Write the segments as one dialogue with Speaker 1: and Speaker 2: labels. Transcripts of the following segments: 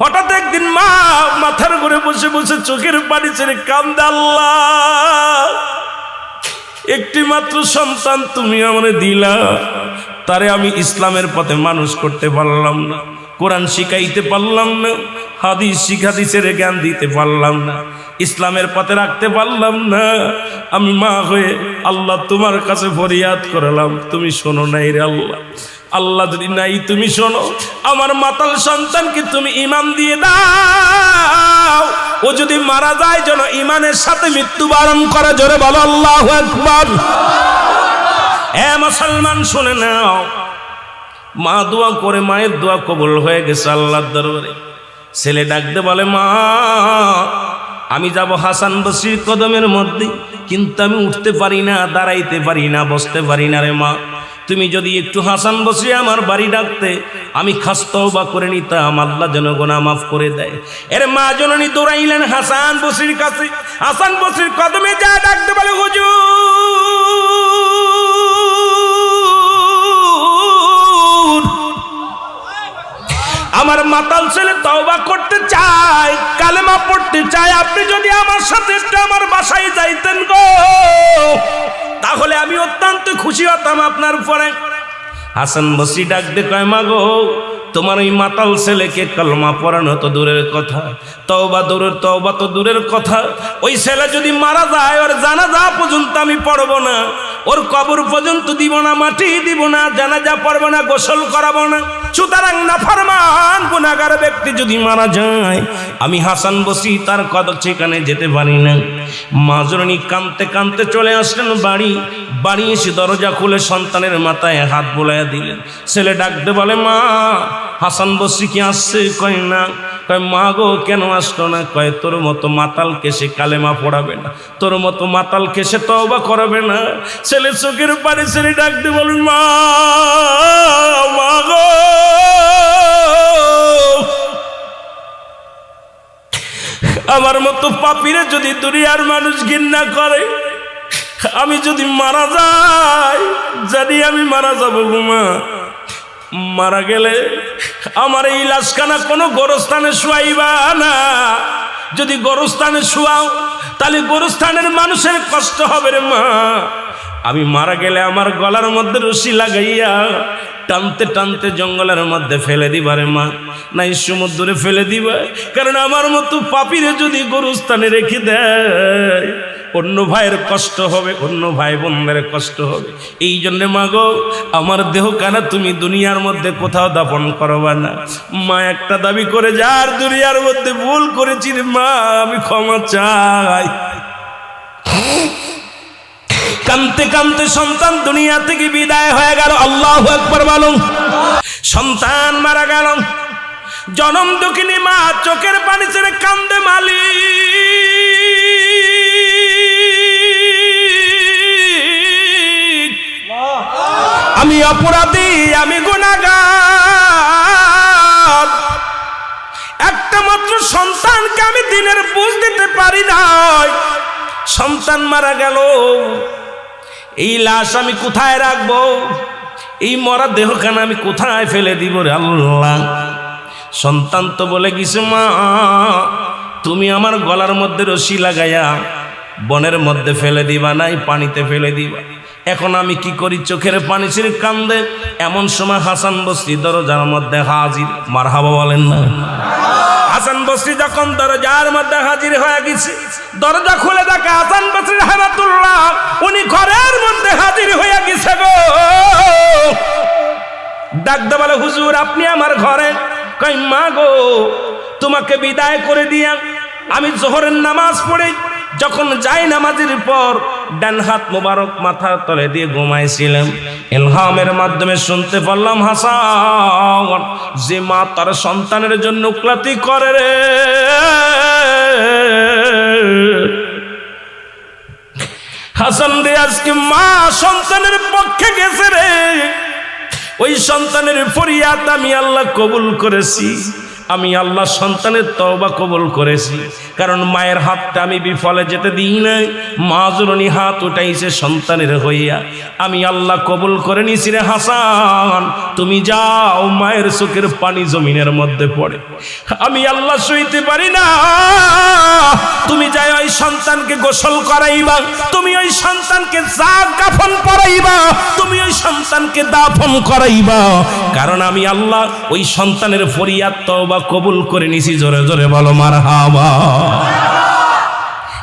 Speaker 1: হঠাৎ একদিন মা মাথার ঘুরে বসে বসে চোখের পানি ছেড়ে কান্দে, আল্লাহ, একটি মাত্র সন্তান তুমি আমারে দিলা, তারে আমি ইসলামের পথে মানুষ করতে পারলাম না, কোরআন শিখাইতে পারলাম না, হাদিসের জ্ঞান দিতে পারলাম না, ইসলামের পথে রাখতে পারলাম না। আমি মা হয়ে আল্লাহ তোমার কাছে ফরিয়াদ করলাম, তুমি শোনো নাই রে আল্লাহ। আল্লাহ যদি নাই তুমি শোনো, আমার মাতাল সন্তানকে তুমি ঈমান দিয়ে দাও, ও যদি মারা যায় যেন ঈমানের সাথে মৃত্যুবরণ করে। জোরে বলো আল্লাহু আকবার। এ মুসলমান শুনে নাও, মা দোয়া করে, মায়ের দোয়া কবুল হয়ে গেছে আল্লাহর দরবারে। ছেলে ডাকতে বলে, মা আমি যাব হাসান বসরির কদমের মধ্যে, কিন্তু আমি উঠতে পারি না, দাঁড়াইতে পারি না, বসতে পারি না রে মা, তুমি যদি একটু হাসান বসরি আমার বাড়ি ডাকতে, আমি খাস তওবা করে নিতাম, আল্লাহ যেন গুনাহ মাফ করে দেয়। এর মা জননী দৌড়াইলেন হাসান বসরির কাছে। হাসান বসরির কদমে যা ডাকতে বলে, হুজুর, আমার মাতাল ছেলে তওবা করতে চায়, কালেমা পড়তে চায়, আপনি যদি আমার সাথে একটু আমার বাসায় যাইতেন গো, তাহলে আমি অত্যন্ত খুশি হতাম আপনার উপরে। হাসান বসরি ডাক দে কয়, মা গো, তোমার ওই মাতাল ছেলেকে কলমা পড়ানো তো দূরের কথা, তওবা তো দূরের কথা, ওই ছেলে যদি মারা যায় ওর জানাজা পর্যন্ত আমি পড়ব না, ওর কবর পর্যন্ত দিব না, মাটি দিব না, জানাজা পড়ব না, গোসল করাবো না। সুতরাং নাফরমান গুনাহগার ব্যক্তি যদি মারা যায়, আমি হাসান বসরি তার কদম সেখানে যেতে পারি না। মা জননী কাঁদতে কাঁদতে চলে আসলেন বাড়ি এসে দরজা খুলে সন্তানের মাথায় হাত বোলাইয়া দিলেন। ছেলে ডাকতে বলে, মা হাসান বসরি কি আসছে? কয় না। কয়, মা গো কেন আসলো না? কয়, তোর মতো মাতালকে সে কালেমা পড়াবে না, তোর মতো মাতালকে সে তওবা করাবে না। ছেলে চোখের পানি ছেলে ডাকতে বলেন, মা গো, আমার মতো পাপীরে যদি দুনিয়ার মানুষ ঘৃণা করে, আমি যদি মারা যাই, জানি আমি মারা যাবো গো মা, মারা গেলে আমার এই লাশখানা কোনো গোরস্থানে শুয়াইবা না, যদি গোরস্থানে শুয়াও তাহলে গোরস্থানের মানুষের কষ্ট হবে রে মা, আমি মারা গেলে আমার গলার মধ্যে রশি লাগাইয়া টানতে টানতে জঙ্গলের মধ্যে ফেলে দিবা রে মা, নাই সমুদ্রে ফেলে দিবা, কারণ আমার মতো পাপীরে যদি গোরস্থানে রেখে দেয় অন্য ভাইয়ের কষ্ট হবে, অন্য ভাই বোনদের কষ্ট হবে। এই জন্য মা গো, আমার দেহ কানা তুমি দুনিয়ার মধ্যে কোথাও দাফন করবা না। মা একটা দাবি করে, যার দুনিয়ার মধ্যে ভুল করেছি রে মা, আমি ক্ষমা চাই। কাঁদতে কাঁদতে সন্তান দুনিয়া থেকে বিদায় হয়ে গেল। আল্লাহু আকবার বলুন। সন্তান মারা গেল, জনম দুঃখিনী মা চোখের পানি ছেড়ে কান্দে, মালিক আমি অপরাধী, আমি গুনাহগার, একটা মাত্র সন্তানকে আমি দিনের বুঝ দিতে পারি নাই, সন্তান মারা গেল, এই লাশ আমি কোথায় রাখবো, এই মরা দেহখানা আমি কোথায় ফেলে দিব রে আল্লাহ। সন্তান তো বলে গেছে, মা তুমি আমার গলার মধ্যে রশি লাগাইয়া বনের মধ্যে ফেলে দিবা, নাই পানিতে ফেলে দিবা। এখন আমি কি করি? চোখের পানি ছেড়ে কান্দে। এমন সময় হাসান বসরি দরজার মধ্যে হাজির। মারহাবা বলেন না। হাসান বসরি যখন দরজার মধ্যে হাজির হয়ে গেছে, দরজা খুলে দেখে হাসান বসরি রাহমাতুল্লাহ উনি ঘরের মধ্যে হাজির হয়ে গেছে গো। ডাকতে বলে, হুজুর আপনি আমার ঘরে? কই, মা গো, তোমাকে বিদায় করে দিয়া আমি জোহরের নামাজ পড়ে যখন যাই নামাজের পর ডান হাত মোবারক মাথার তলে দিয়ে ঘুমাইছিলাম, ইলহামের মাধ্যমে শুনতে পারলাম, হাসান যে মা তার সন্তানের জন্য ক্লাতি করে রে, হাসান রে আজকে মা সন্তানের পক্ষে গেছে রে, ওই সন্তানের ফরিয়াদ আমি আল্লাহ কবুল করেছি। আমি আল্লাহ সন্তানের তওবা কবুল করেছি, কারণ মায়ের হাতটা আমি বিফলে যেতে দিই নাই। মা জননী হাত উঠাইছে সন্তানের হইয়া, আমি আল্লাহ কবুল করে নিছি রে হাসান, তুমি যাও। মায়ের চোখের পানি জমিনের মধ্যে পড়ে, আমি আল্লাহ সইতে পারি না। তুমি যাই ওই সন্তানকে গোসল করাইবা, তুমি ওই সন্তানকে কাফন পরাইবা, তুমি ওই সন্তানকে দাফন করাইবা, কারণ আমি আল্লাহ ওই সন্তানের ফরিয়াদ তওবা কবুল করে নিছি। জোরে জোরে বলো মারহাবা।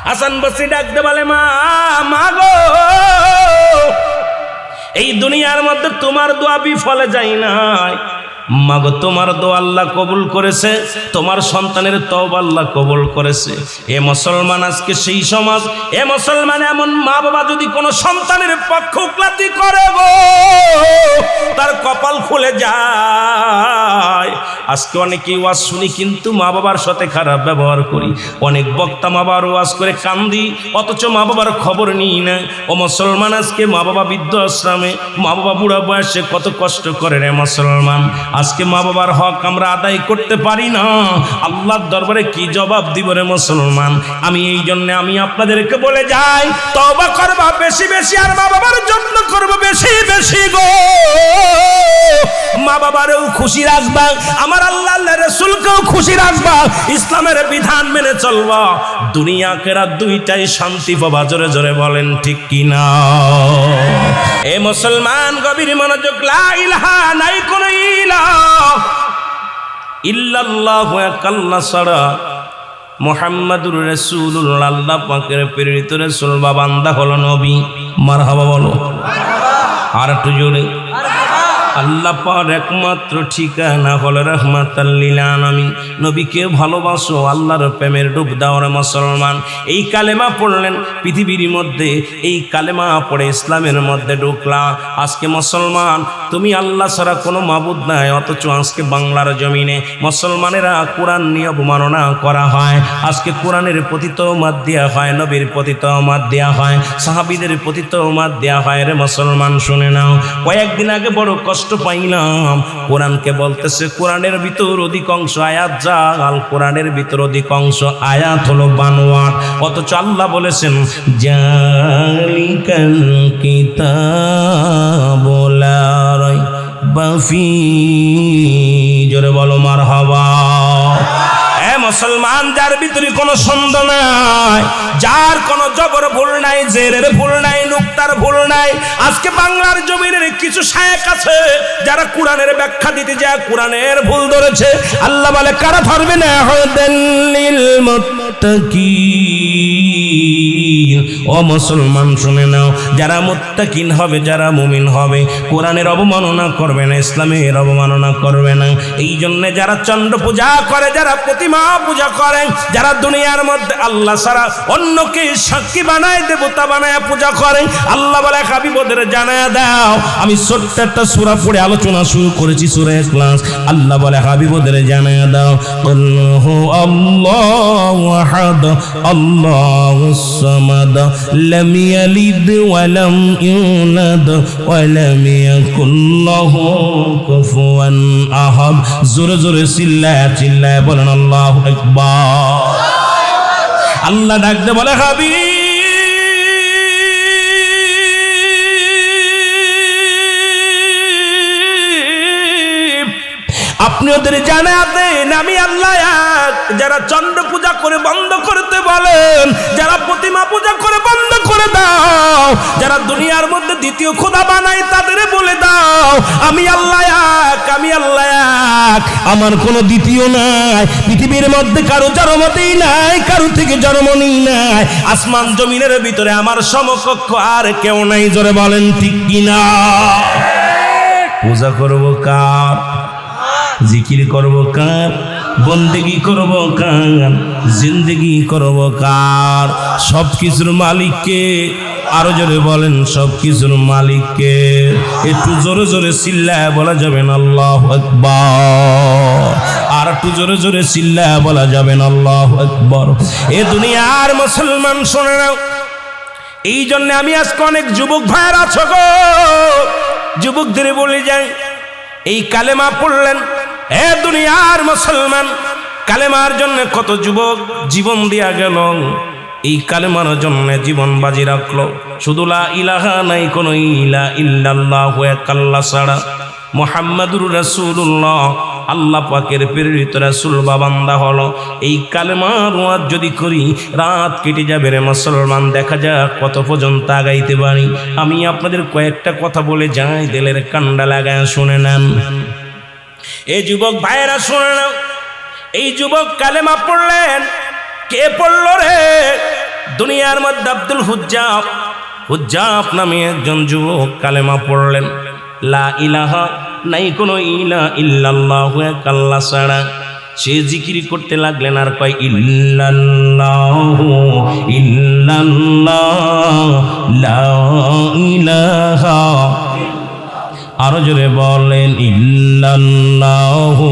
Speaker 1: হাসান বসরি ডাকতে বলে, মা মা গো, এই দুনিয়ার মধ্যে তোমার দোয়া বিফলে যায় নাই। মাগো, তোমার দোয়া আল্লাহ কবুল করেছে, তোমার সন্তানের তওবা আল্লাহ কবুল করেছে। এ মুসলমান, আজকে সেই সমাজ, এ মুসলমান, এমন মা বাবা যদি কোনো সন্তানের পক্ষপাতী করে গো, তার কপাল খুলে যায়। আজকে অনেকেই ওয়াজ শুনি কিন্তু মা বাবার সাথে খারাপ ব্যবহার করি। অনেক বক্তা মা বাবার ওয়াজ করে কান্দি, অথচ মা বাবার খবর নিই না। ও মুসলমান, আজকে মা বাবা বৃদ্ধ আশ্রমে, মা বাবা বুড়া বয়সে কত কষ্ট করে রে মুসলমান। আজকে মা বাবার হক আমরা আদায় করতে পারি না, আল্লাহর দরবারে কি জবাব দিব রে মুসলমান। আমি এই জন্য আমি আপনাদেরকে বলে যাই, তওবা করবা বেশি বেশি, আর মা বাবার যত্ন করবো বেশি বেশি গো। মা বাবারেও খুশি রাখবা, আমার আল্লাহ রাসূলকেও খুশি রাখবা, ইসলামের বিধান মেনে চলবা, দুনিয়া আখিরাত দুইটাই শান্তি পাবা। জোরে জোরে বলেন ঠিক কিনা? এ মুসলমান, গভীর মনোযোগ। লা ইলাহা, নাই কোনো ইলাহ ইল্লাল্লাহ, এক আল্লাহ ছাড়া, মুহাম্মাদুর রাসূলুল্লাহ, আল্লাহ পাকের প্রেরিত রাসূল বা বান্দা হলো নবী। মারহাবা বলো। আর একটু জোরে। আল্লাহ পাক একমাত্র ঠিকানা হলো রাহমাতাল লিল আলামিন। নবীকে ভালোবাসো, আল্লাহর প্রেমের ডুব দাও রে মুসলমান। এই কালেমা পড়লেন পৃথিবীর মধ্যে, এই কালেমা পড়ে ইসলামের মধ্যে ঢুকলা। আজকে মুসলমান, তুমি আল্লাহ ছাড়া কোনো মাবুদ নাই, অথচ আজকে বাংলার জমিনে মুসলমানেরা কোরআন নিয়ে অবমাননা করা হয়। আজকে কোরআনের প্রতি তওমাত দেয়া হয়, নবীর প্রতি তওমাত দেয়া হয়, সাহাবীদের প্রতি তওমাত দেয়া হয় রে মুসলমান। শুনে নাও, কয়েকদিন আগে বড় কষ্ট পাইলাম, কোরআনকে বলতেছে কোরআনের ভিতর অধিকাংশ আয়াত জাল, কোরআনের ভিতর অধিকাংশ আয়াত হলো বানোয়াট, অথচ আল্লাহ বলেছেন জালিকাল কিতাবু লা রাইবা ফীহি। জোরে বলো মারহাবা। মুসলমান, যার ভিতরে কোনো সন্দেহ নাই, যার কোনো জবর ভুল নাই, জেরের ভুল নাই, নুক্তার ভুল নাই। আজকে বাংলার জমিনের কিছু শায়েখ আছে যারা কোরআনের ব্যাখ্যা দিতে যায় কোরআনের ভুল ধরেছে। আল্লাহ বলে, কারা ধরবে না? হুদাল্লিল মুত্তাকিন। ও মুসলমান শুনে নাও, যারা মুত্তাকিন হবে, যারা মুমিন হবে, কোরআনের অবমাননা করবে না, ইসলামের অবমাননা করবে না। এই জন্য যারা চন্দ্র পূজা করে, যারা প্রতিমা পূজা করে, যারা দুনিয়ার মধ্যে আল্লাহ ছাড়া অন্যকে সাক্ষী বানায়, দেবতা বানায় পূজা করে, আল্লাহ বলে হাবিব ওদের জানায়া দাও। আমি ছোট্ট একটা সূরা পড়ে আলোচনা শুরু করেছি, সূরা ইখলাস। আল্লাহ বলে হাবিব ওদের জানায়া দাও, আল্লাহু আল্লাহু আহাদ আল্লাহুস সামাদ লাম ইয়ালিদ ওয়া লাম ইউলাদ ওয়া লাম ইয়াকুল লাহু কুফুয়ান আহাদ। জোরে জোরে চিল্লায়া চিল্লায়া বলেন আল্লাহু আকবার। আল্লাহ ডাকতে বলে, হাবিব আপনি ওদের জানা দেন আমি আল্লাহ এক। যারা চন্দ্র পূজা করে বন্ধ করতে বলেন, যারা প্রতিমা পূজা করে বন্ধ করে দাও, যারা দুনিয়ার মধ্যে দ্বিতীয় খোদা বানায় তাদের বলে দাও আমি আল্লাহ এক, আমি আল্লাহ এক, আমার কোনো দ্বিতীয় নাই। পৃথিবীর মধ্যে কারো জন্মতেই নাই, কারো থেকে জন্মই নাই। আসমান জমিনের ভিতরে আমার সমকক্ষ আর কেউ নাই। জোরে বলেন ঠিক কিনা? পূজা করবো কার? জিকির করব কার? বন্দেগি করব কার? জিন্দেগি করব কার? সব কিছুর মালিককে। আরো জোরে বলেন, সব কিছুর মালিককে। একটু জোরে জোরে চিল্লায় বলা যাবেন আল্লাহু আকবার। আর একটু জোরে জোরে চিল্লায় বলা যাবেন আল্লাহু আকবার। এ দুনিয়ার মুসলমান শুনে নাও, এই জন্য আমি আজকে অনেক যুবক ভাইয়ের আছো গো, যুবকদের বলে যাই, এই কালেমা পড়লেন, এ দুনিয়ার মুসলমান, কালেমার জন্য কত যুবক জীবন দিয়া গেল, এই কালেমার জন্য জীবন বাজি রাখলো। শুধু লা ইলাহা নাই কোন ইলা ইল্লাল্লাহু এক আল্লাহ ছাড়া, মুহাম্মাদুর রাসূলুল্লাহ আল্লাহ পাকের প্রেরিত রাসূল বা বান্দা হলো। এই কালেমার ওয়াজ যদি করি রাত কেটে যাবে রে মুসলমান, দেখা যাক কত পর্যন্ত আগাইতে পারি। আমি আপনাদের কয়েকটা কথা বলে যাই, দিলের কান্ডা লাগায় শুনে নেন। এই যুবক ভাইয়েরা শুনে নাও, এই যুবক কালেমা পড়লেন। কে পড়ল রে? দুনিয়ার মধ্যে আব্দুল হুজ্জাব নামে একজন যুবক কালেমা পড়লেন। লা ইলাহা নাই কোনো ইলা ইল্লাল্লাহু এক আল্লাহ ছাড়া। সে জিকির করতে লাগলেন আর কয় ইল্লাল্লাহু ইল্লাল্লাহ লা ইলাহা, আরো জোরে বলেন ইল্লাল্লাহু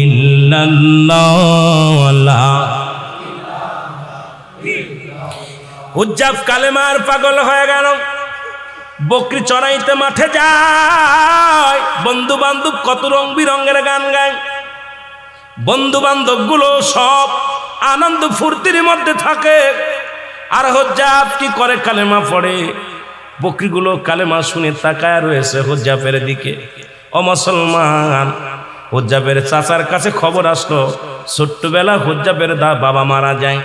Speaker 1: ইল্লাল্লাহ। হুজ্জাব কালেমার পাগল হয়ে গেল। বকরি চড়াইতে মাঠে যায়, বন্ধু বান্ধব কত রং বিরঙের গান গায়। বন্ধু বান্ধব গুলো সব আনন্দ ফুর্তির মধ্যে থাকে, আর হুজ্জাব কি করে? কালেমা পড়ে। বকরিগুলো কালেমা শুনে তাকায় রয়েছে হুজ্জাবের দিকে। ও মুসলমান, হুজ্জাবের চাচার কাছে খবর আসলো, ছোট্টবেলা হুজ্জাবের বাবা মারা যায়,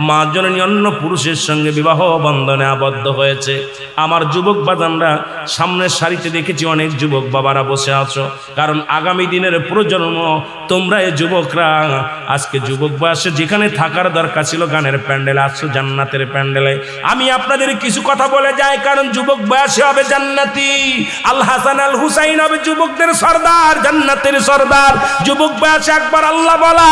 Speaker 1: মা জননী অন্য পুরুষের সঙ্গে বিবাহ বন্ধনে আবদ্ধ হয়েছে। আমার যুবক বাজানরা সামনের সারিতে দেখেছি অনেক যুবক বাবারা বসে আছো, কারণ আগামী দিনের প্রজন্ম তোমরা এই যুবকরা আজকে যুবক বয়সে যেখানে থাকার দরকার ছিল গানের প্যান্ডেলে আসছো, জান্নাতের প্যান্ডেলে। আমি আপনাদের কিছু কথা বলে যাই, কারণ যুবক বয়সে হবে জান্নাতি। আল হাসান আল হুসাইন হবে যুবকদের সর্দার, জান্নাতের সর্দার। যুবক বয়সে একবার আল্লাহ বলা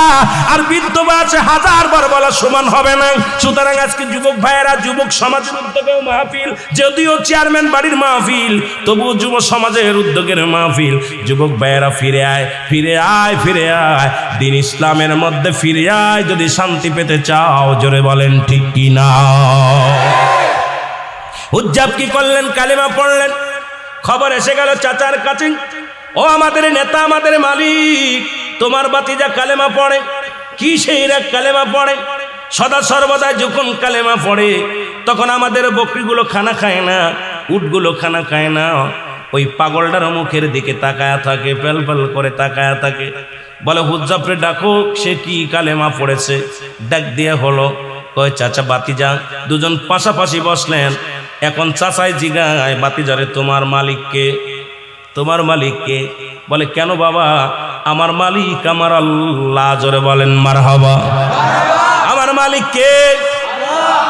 Speaker 1: আর বৃদ্ধ বয়সে 1000 বার বলা সমান হবে না। সুতরাং আজকে যুবক ভাইয়েরা, যুবক সমাজের উদ্যোগেও মাহফিল, যদিও চেয়ারম্যান বাড়ির মাহফিল, তবুও যুব সমাজের উদ্যোগের মাহফিল। যুবক ভাইয়েরা ফিরে আয়, ফিরে আয়, ফিরে আয়, দিন ইসলামের মধ্যে ফিরে আয় যদি শান্তি পেতে চাও। জোরে বলেন ঠিক কি না? হুজ্জাব কি করলেন? কালেমা পড়লেন। খবর এসে গেল চাচার কাছে, ও আমাদের নেতা, আমাদের মালিক, তোমার বাতিজা কালেমা পড়ে। কি সেই কালেমা পড়ে? সদা সর্বদা যখন কালেমা পড়ে তখন আমাদের বকরিগুলো খানা খায় না, উটগুলো খানা খায় না। ওই পাগলটার মুখের দিকে তাকায়া থাকে, পেল পেল করে তাকায়া থাকে। বলে হুজ্জাবরে ডাকো, সে কি কালেমা পড়েছে। ডাক দিয়ে হলো, কয় চাচা বাতিজা। দুজন পাশাপাশি বসলেন। এখন চাচাই জিগায় বাতিজারে, তোমার মালিককে? তোমার মালিককে? বলে কেন বাবা? আমার মালিক আমার আল্লাহ। জোরে বলেন মারহাবা। আমার মালিক কে?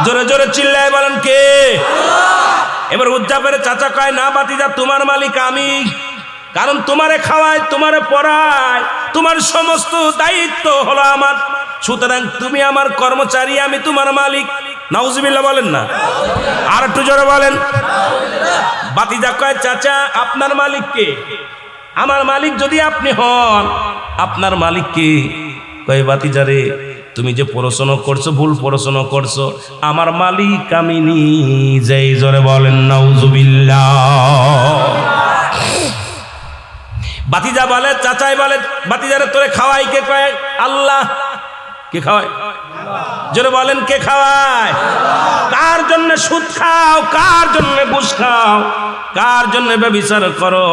Speaker 1: জোরে জোরে চিল্লায় বলেন কে? এবার হুজ্জাবের চাচা কয়, না বাতিজা, তোমার মালিক আমি। কারণ তোমারে খাওয়ায়, তোমারে পড়ায়, তোমার সমস্ত দায়িত্ব হলো আমার। সুতরাং তুমি আমার কর্মচারী, আমি তোমার মালিক। নাউজুবিল্লাহ বলেন না? আর একটু জোরে বলেন। বাতিজা কয়, চাচা আপনার মালিক কে? আমার মালিক যদি আপনি হন, আপনার মালিক কে? কয় বাতিজারে, তুমি যে পড়াশোনা করছো ভুল পড়াশোনা করছো, আমার মালিক আমি নিজেই। জোরে বলেন নাউজুবিল্লাহ। বাতিজা বলে, চাচাই বলে, বাতিজারে তোরে খাওয়াই কে? কয় আল্লাহ। কে খাওয়ায়? জোরে বলেন কে খাওয়ায়? কার জন্য সুদ খাও? কার জন্য ঘুষ খাও? কার জন্য ব্যভিচার করো?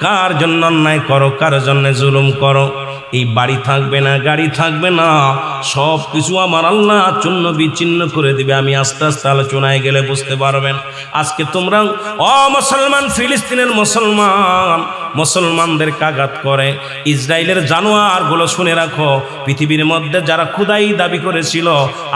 Speaker 1: কার জন্য অন্যায় করো? কার জন্য জুলুম করো? এই বাড়ি থাকবে না, গাড়ি থাকবে না, সব কিছু আমার আল্লাহ চূন্য বিচ্ছিন্ন করে দিবে। আমি আস্তে আস্তে আলোচনায় গেলে বুঝতে পারবেন। আজকে তোমরা মুসলমান, ফিলিস্তিনের মুসলমান, মুসলমানদের আঘাত করে। ইসরায়েলের জানোয়ারগুলো শুনে রাখো, পৃথিবীর মধ্যে যারা খুদাই দাবি করেছিল,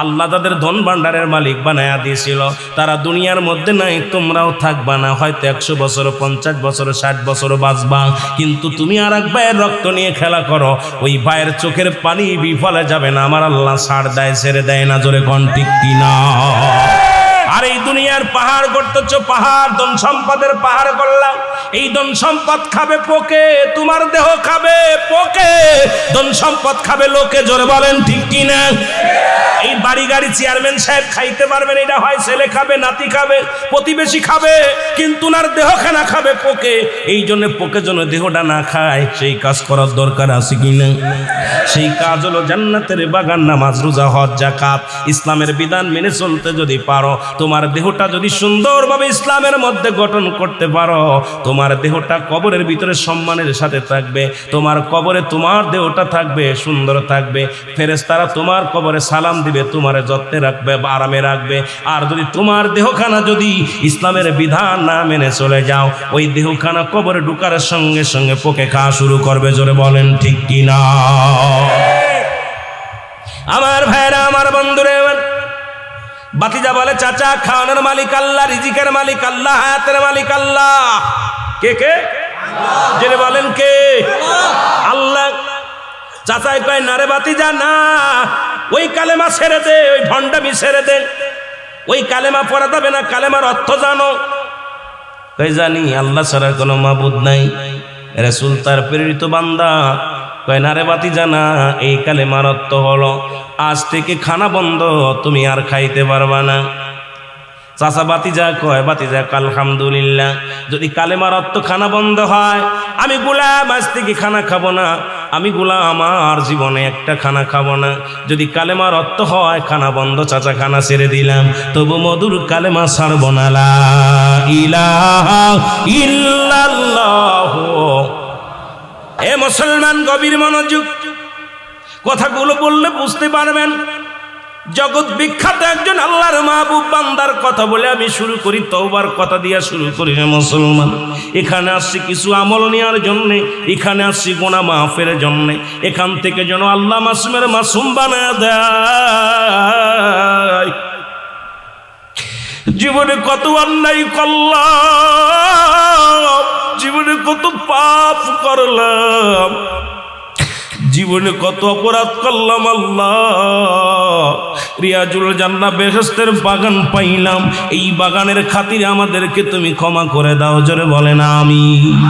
Speaker 1: আল্লাহ তাদের ধন ভাণ্ডারের মালিক বানায়া দিয়েছিল, তারা দুনিয়ার মধ্যে নাই, তোমরাও থাকবা না। হয়তো 100 বছর, 50 বছর, 60 বছর বাঁচবা, কিন্তু তুমি আর এক ভাইয়ের রক্ত নিয়ে খেলা করো, ওই ভাইয়ের চোখের পানি বিফলে যাবে না। আমার আল্লাহ ছাড় দেয়, ছেড়ে দেয় না। জোরে কোন ঠিক কিনা? আর এই দুনিয়ার পাহাড় করতেছ, পাহাড় ধন সম্পদের পাহাড় করলাম, এই ধন সম্পদ খাবে পোকে, তোমার দেহ খাবে পোকে, ধন সম্পদ খাবে লোকে। জোরে বলেন ঠিক কিনা? এই বাড়ি গাড়ি চেয়ারম্যান সাহেব খাইতে পারবেন, এটা হয় ছেলে খাবে, নাতি খাবে, প্রতিবেশী খাবে, কিন্তু ওনার দেহখানা খাবে পোকে। এই জন্য পোকে যেন দেহটা না খায়, সেই কাজ করার দরকার আছে কিনা? সেই কাজ হলো জান্নাতের বাগান, নামাজ, রোজা, হজ, যাকাত, ইসলামের বিধান মেনে চলতে যদি পারো, তোমার দেহটা যদি সুন্দরভাবে ইসলামের মধ্যে গঠন করতে পারো, তোমার দেহটা কবরের ভিতরে সম্মানের সাথে থাকবে, তোমার কবরে তোমার দেহটা থাকবে, সুন্দর থাকবে, ফেরেশতারা তোমার কবরে সালাম দিবে, তোমার যত্নে রাখবে, আরামে রাখবে। আর যদি তোমার দেহখানা যদি ইসলামের বিধান না মেনে চলে যাও, ওই দেহখানা কবরে ঢুকার সঙ্গে সঙ্গে পোকে খাওয়া শুরু করবে। জোরে বলেন ঠিক কিনা? আমার ভাইরা, আমার বন্ধুরে, বাতিজা বলে, চাচা খাওয়ানোর মালিক আল্লাহ, রিজিকের মালিক আল্লাহ, হায়াতের মালিক আল্লাহ। কে কে? জেনে বলেন কে? আল্লাহ। চাচাই কয়, না রে বাতিজা না, ওই কালেমা ছেড়ে দে, ওই ভণ্ডামি ছেড়ে দে, ওই কালেমা পড়া যাবে না, কালেমার অর্থ জানো? কয় জানি, আল্লাহ ছাড়া কোনো মাবুদ নাই, রাসূল তার প্রেরিত বান্দা। কয় না রে বাতিজা না, এই কালেমার অর্থ হলো আজ থেকে খানা বন্ধ, তুমি আর খাইতে পারবা না। চাচা বাতিজা কয়, বাতিজা আলহামদুলিল্লাহ, যদি কালেমার অর্থ খানা বন্ধ হয়, আমি গোলাম আজ থেকে খানা খাবো না, আমি গোলাম আমার জীবনে একটা খানা খাবো না। যদি কালেমার অর্থ হয় খানা বন্ধ, চাচা খানা ছেড়ে দিলাম, তবু মধুর কালেমা ছাড়ব না, লা ইলাহা ইল্লাল্লাহ। এ মুসলমান, গভীর মনোযোগ, কথাগুলো বললে বুঝতে পারবেন। জগৎ বিখ্যাত একজন আল্লাহর মাহবুব বান্দার কথা বলে আমি শুরু করি, তওবার কথা দিয়া শুরু করি। মুসলমান, এখানে আসছি কিছু আমল নেওয়ার জন্যে, এখানে আসছি গুনাহ মাফের জন্যে, এখান থেকে যেন আল্লাহ মাসুমের মাসুম বানায় দেয়। জীবনে কত অন্যায় করলাম, জীবনে কত পাপ করলাম, জীবনে কত অপরাধ করলাম, আল্লাহ রিয়াজুল জান্নাহ বেহেশতের বাগান পাইলাম, এই বাগানের খাতিরে আমাদেরকে তুমি ক্ষমা করে দাও। জোরে বলেন আমিন।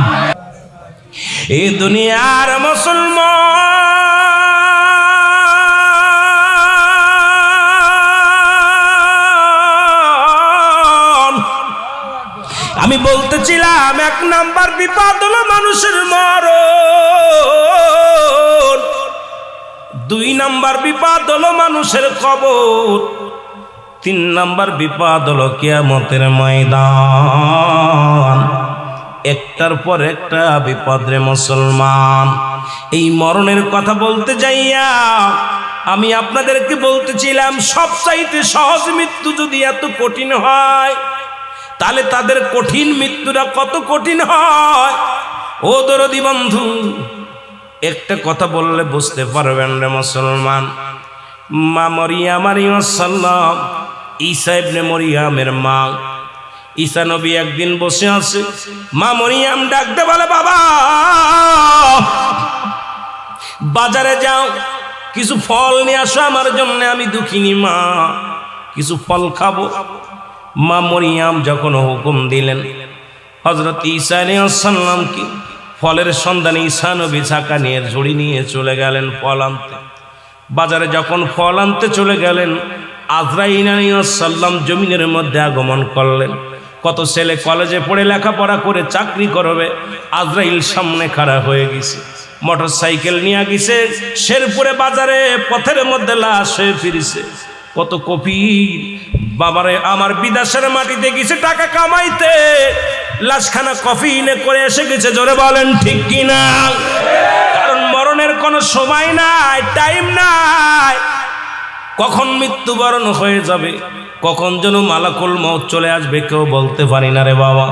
Speaker 1: এই দুনিয়ার মুসলমান, আমি বলতেছিলাম, এক নাম্বার বিপদ হলো মানুষের মরণ, দুই নাম্বার বিপদ হলো মানুষের কবর, তিন নাম্বার বিপদ হলো কিয়ামতের ময়দান। একটার পর একটা বিপদ রে মুসলমান। এই মরণের কথা বলতে যাইয়া আমি আপনাদেরকে বলতেছিলাম, সবচাইতে সহজ মৃত্যু যদি এত কঠিন হয়, তাহলে তাদের কঠিন মৃত্যুটা কত কঠিন হয়। ও দরদি বন্ধু, একটা কথা বললে বুঝতে পারবেন রে মুসলমান। মা মরিয়াম আলাইহিস সালাম, ঈসা ইবনে মরিয়ামের মা, ঈসা নবী একদিন বসে আছে, মা মরিয়াম ডাকতে বলে, বাবা বাজারে যাও, কিছু ফল নিয়ে আসো আমার জন্য, আমি দুঃখিনী মা, কিছু ফল খাবো। মা মরিয়াম যখন হুকুম দিলেন, হযরত ঈসা আলাইহিস সালাম কি ফলের সন্ধানে ঈসা নবী ছাকা নিয়ে ঝুড়ি নিয়ে চলে গেলেন ফল আনতে। বাজারে যখন ফল আনতে চলে গেলেন, আজরাইল আলাইহিস সালাম জমিনের মধ্যে আগমন করলেন। কত ছেলে কলেজে পড়ে লেখাপড়া করে চাকরি করবে, আজরাইল সামনে খাড়া হয়ে গেছে, মোটর সাইকেল নিয়ে গেছে, শেরপুরে বাজারে পথের মধ্যে লাশ হয়ে ফিরেছে। কত কপি বাবারে আমার বিদেশের মাটিতে গেছে টাকা কামাইতে, লাশখানা কফিনে করে এসে গেছে। জোরে বলেন ঠিক কিনা? কারণ মরণের কোনো সময় নাই, টাইম নাই, কখন মৃত্যুবরণ হয়ে যাবে, কখন যেন মালাকুল মউত চলে আসবে কেউ বলতে পারি না রে বাবা।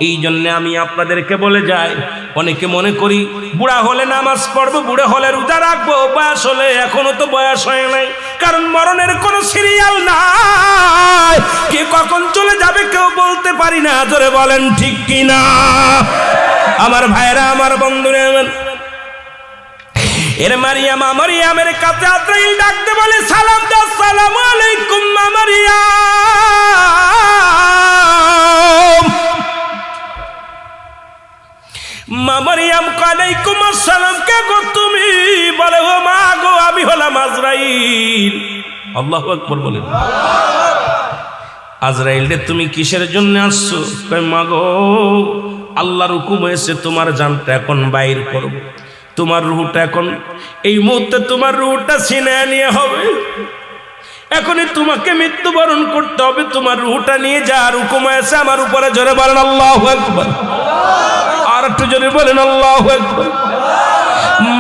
Speaker 1: এই জন্য আমি আপনাদেরকে বলে যাই, অনেকে মনে করি বুড়া হলে নামাজ পড়বো, বুড়া হলে রোজা রাখবো, বয়স হলে, এখনো তো বয়স হয় নাই। কারণ মরণের কোনো সিরিয়াল নাই, কে কখন চলে যাবে কেউ বলতে পারি না। জোরে বলেন ঠিক কিনা? আমার ভাইরা, আমার বন্ধুরা, এর মারিয়াম, মারিয়ামের কাছে আজরাইল ডাকতে বলে, সালাম দাও, আসসালামু আলাইকুম মা মারিয়াম। মা মারিয়াম ওয়ালাইকুম আসসালাম, কে গো তুমি? বলে, ও মা গো, আমি হলাম আজরাইল। আল্লাহু আকবার বলেন। আজরাইল রে তুমি কিসের জন্য আসছো? কয় মা গো, আল্লাহর হুকুম হয়েছে তোমার জানটা এখন বাইর করব, তোমার রূহটা এখন এই মুহূর্তে তোমার রূহটা ছিনিয়ে নিয়ে হবে, এখনই তোমাকে মৃত্যুবরণ করতে হবে, তোমার রূহটা নিয়ে যাওয়ার হুকুম হয়েছে আমার উপরে। জোরে বলেন আল্লাহু আকবার। আর একটু জোরে বলেন আল্লাহু আকবার।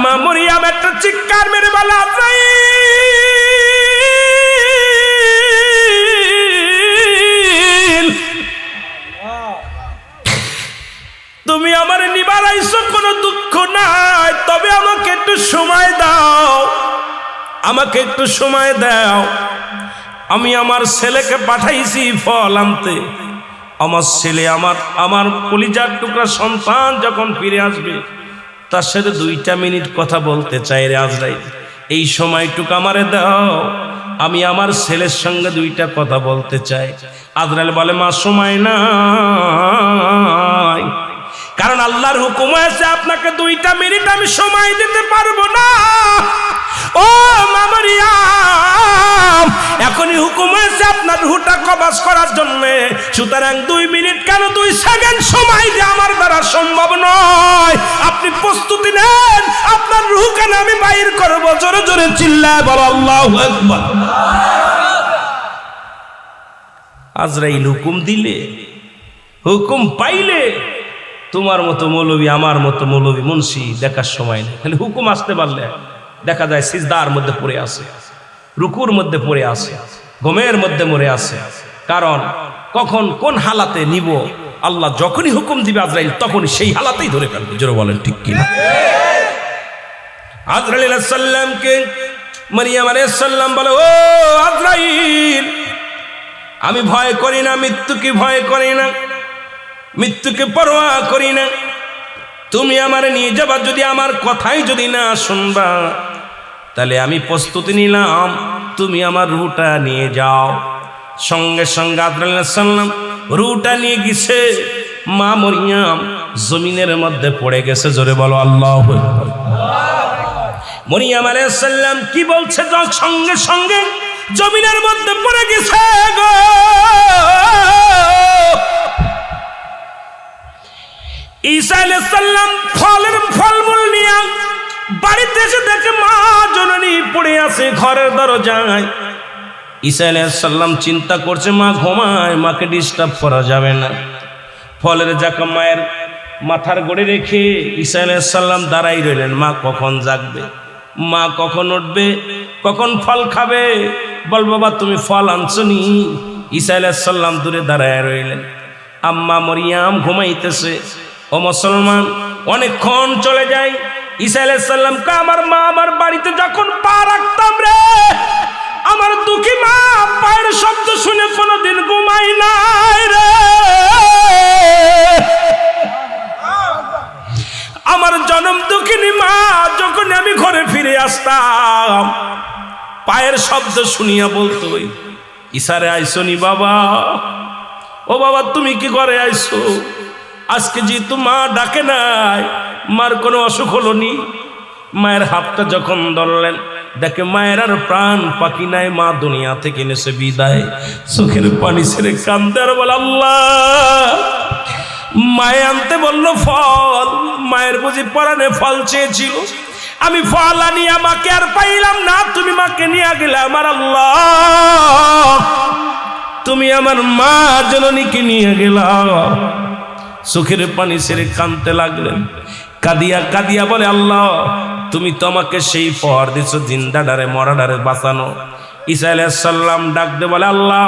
Speaker 1: মা মরিয়ম একটা চিৎকার মেরে বলে, আজরাইল তুমি আমার নিবার আইছো, কোনো দুঃখ নাই, তবে আমাকে একটু সময় দাও, আমাকে একটু সময় দাও। আমি আমার ছেলেকে পাঠাইছি ফল আনতে, আমার ছেলে আমার কলিজার টুকরা সন্তান যখন ফিরে আসবে তার সাথে 2টা মিনিট কথা বলতে চাই রে আজরাইল, এই সময়টুকু আমারে দাও, আমি আমার ছেলের সঙ্গে 2টা কথা বলতে চাই। আজরাইল বলে মা সময় নাই, কারণ আল্লাহর হুকুম হয়েছে আপনাকে 2টা মিনিট আমি সময় দিতে পারবো না। ও মা মরিয়ম, এখনই হুকুম হয়েছে আপনার রূহটা কবজ করার জন্য, সুতরাং 2 মিনিট কেন 2 সেকেন্ড সময় যে আমার দ্বারা সম্ভব নয়। আপনি প্রস্তুতি নেন, আপনার রূহ কেন আমি বাইর করবো। জোরে জোরে চিল্লায় বলো আল্লাহু আকবার। আজরাইল হুকুম দিলে, হুকুম পাইলে তোমার মতো মৌলবী আমার মতো মৌলবী মুন্সি দেখার সময় নেই। খালি হুকুম আসতে পারলে দেখা যায় সিজদার মধ্যে পড়ে আছে, রুকুর মধ্যে পড়ে আছে, ঘুমের মধ্যে মরে আছে। কারণ কখন কোন হালাতে নিব, আল্লাহ যখনই হুকুম দিবে আজরাইল তখনই সেই হালাতেই ধরে ফেলবে। জোরে বলেন ঠিক কিনা? আজরাইল আলাইহিস সালামকে মারিয়াম আলাইহিস সালাম বলে, ও আজরাইল, আমি ভয় করি না, মৃত্যুকে ভয় করি না, মৃত্যুকে পরোয়া করি না, তুমি আমারে নিয়ে যাবা, যদি আমার কথাই যদি না শুনবা তাহলে আমি প্রস্তুতি নিলাম, তুমি আমার রূহটা নিয়ে যাও। সঙ্গে সঙ্গে আজরাইল আলাইহিস সালাম রূহটা নিয়ে গেছে, মা মরিয়ম জমিনের মধ্যে পড়ে গেছে। জোরে বলো আল্লাহু আকবার। মরিয়ম আলাইহিস সালাম কি বলছে, সঙ্গে সঙ্গে জমিনের মধ্যে পড়ে গেছে গো। ঈসা আলাইহিস সালাম ফলমূল নিয়ে বাড়িতে এসে দেখে মা জননী পড়ে আছে ঘরের দরজায়। ঈসা আলাইহিস সালাম চিন্তা করছে মা ঘুমায়, মাকে ডিস্টার্ব করা যাবে না। ফলের জাকা মায়ের মাথার গড়ে রেখে ঈসা আলাইহিস সালাম দাঁড়াই রইলেন, মা কখন জাগবে, মা কখন উঠবে, কখন ফল খাবে। বল বাবা তুমি ফল আনছো নি? ঈসা আলাইহিস সালাম দূরে দাঁড়ায় রইলেন, আম্মা মরিয়ম ঘুমাইতেছে। ও মুসলমান, অনেকক্ষণ চলে যায়। ঈসা আলাইহিস সালাম কে আমার মা আমার বাড়িতে যখন পা রাখতাম রে, আমার দুঃখী মা পায়ের শব্দ শুনে কোনোদিন ঘুমাই নাই রে। আমার জনম দুঃখিনী মা যখন আমি ঘরে ফিরে আসতাম, পায়ের শব্দ শুনিয়া বলতো, ঈসারে আইসো নি বাবা? ও বাবা তুমি কি ঘরে আইসো? আজকে যেহেতু মা ডাকে নাই, মার কোনো অসুখ হলো নি। মায়ের হাতটা যখন ধরলেন, দেখে মায়ের আর প্রাণ পাখি নাই, মা দুনিয়া থেকে নেছে বিদায়। চোখের পানি ছেড়ে কান্দে আর বলে আল্লাহ। মায়ে আনতে বললো ফল, মায়ের বুঝি পরাণে ফল চেয়েছিল, আমি ফল আনিয়া মাকে আর পাইলাম না, তুমি মাকে নিয়ে গেলে আমার আল্লাহ, তুমি আমার মা জননীকে নিয়ে গেলা। চোখের পানি ছেড়ে কাঁদতে লাগলেন, কাঁদিয়া কাঁদিয়া বলে আল্লাহ তুমি তো আমাকে সেই পর দিছো জিন্দা ডারে মরা ডারে বাঁচানো। ঈসা আলাইহিস সালাম ডাক দে বলে আল্লাহ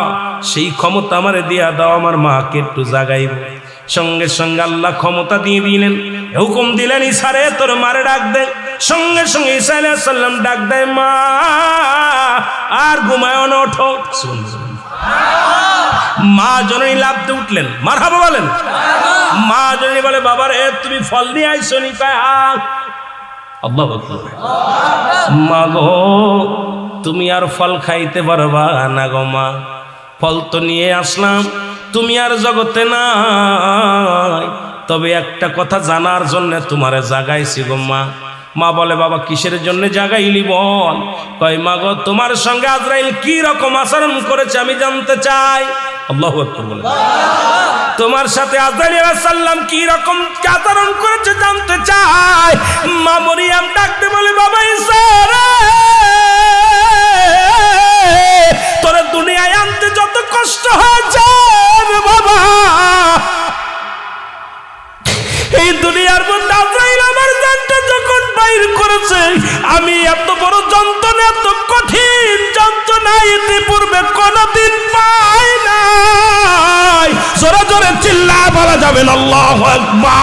Speaker 1: সেই ক্ষমতা আমারে দিয়া দাও, আমার মাকে একটু জাগাইব। সঙ্গে সঙ্গে আল্লাহ ক্ষমতা দিয়ে দিলেন, হুকুম দিলেন ঈসারে তোর মারে ডাক দে। সঙ্গে সঙ্গে ঈসা আলাইহিস সালাম ডাক দেয়, মা আর ঘুমায় না, ওঠো। মা জননী লাফতে উঠলেন, মারহাবা বলেন। মা জননী বলে বাবা রে তুমি ফল নিয়ে আইসো নি? আল্লাহু আকবার। মা গো তুমি আর ফল খাইতে পারবা না গো মা, ফল তো নিয়ে আসলাম, তুমি আর জগতে নাই, তবে একটা কথা জানার জন্য তোমারে জাগাইছি গো মা। মা বলে বাবা কিসের জন্য জাগাইলি বল? কয় মা গো তোমার সঙ্গে আজরাইল কি রকম আচরণ করেছে আমি জানতে চাই। আল্লাহু আকবার বলে। তোমার সাথে আজরাইল আলাইহিস সালাম কি রকম আচরণ করেছে জানতে চাই। মা মরিয়ম ডাকতে বলে বাবা ঈসা রে, তোরে দুনিয়ায় আনতে যত কষ্ট হয়েছে বাবা, এই দুনিয়ার মধ্যে আজরাইল আমার জানটা যখন বাইর করেছে আমি এত বড় যন্ত্রণা, এত কঠিন যন্ত্রণা ইতিপূর্বে কোনদিন পাই নাই। জোরে জোরে চিল্লায় বলা যাবে না আল্লাহু আকবার।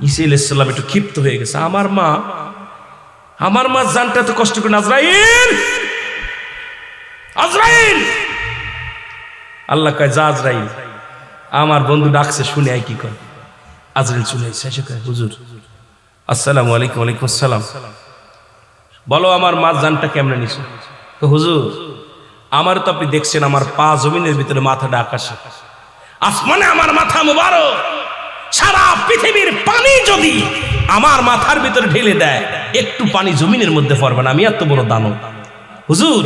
Speaker 1: ঈসা আলাইহিস সালাম একটু ক্ষিপ্ত হয়ে গেছে, আমার মা জানটা এত কষ্ট করে। আজরাইল, আজরাইল, আল্লাহ কয় যা আজরাইল, আমার বন্ধু ডাকছে শুনে আই কি কয়। আজরাইল শুনে এসে কয় হুজুর আসসালামু আলাইকুম। ওয়ালাইকুম আসসালাম। বলো আমার মা জানটা কেমনে নিছো? হুজুর আমার তো আপনি দেখছেন আমার পা জমিনের ভিতরে, মাথাটা আকাশে, আসমানে আমার মাথা মুবারক। সারা পৃথিবীর পানি যদি আমার মাথার ভিতরে ঢেলে দেয় একটু পানি জমিনের মধ্যে পড়বে না, আমি এত বড় দানব। হুজুর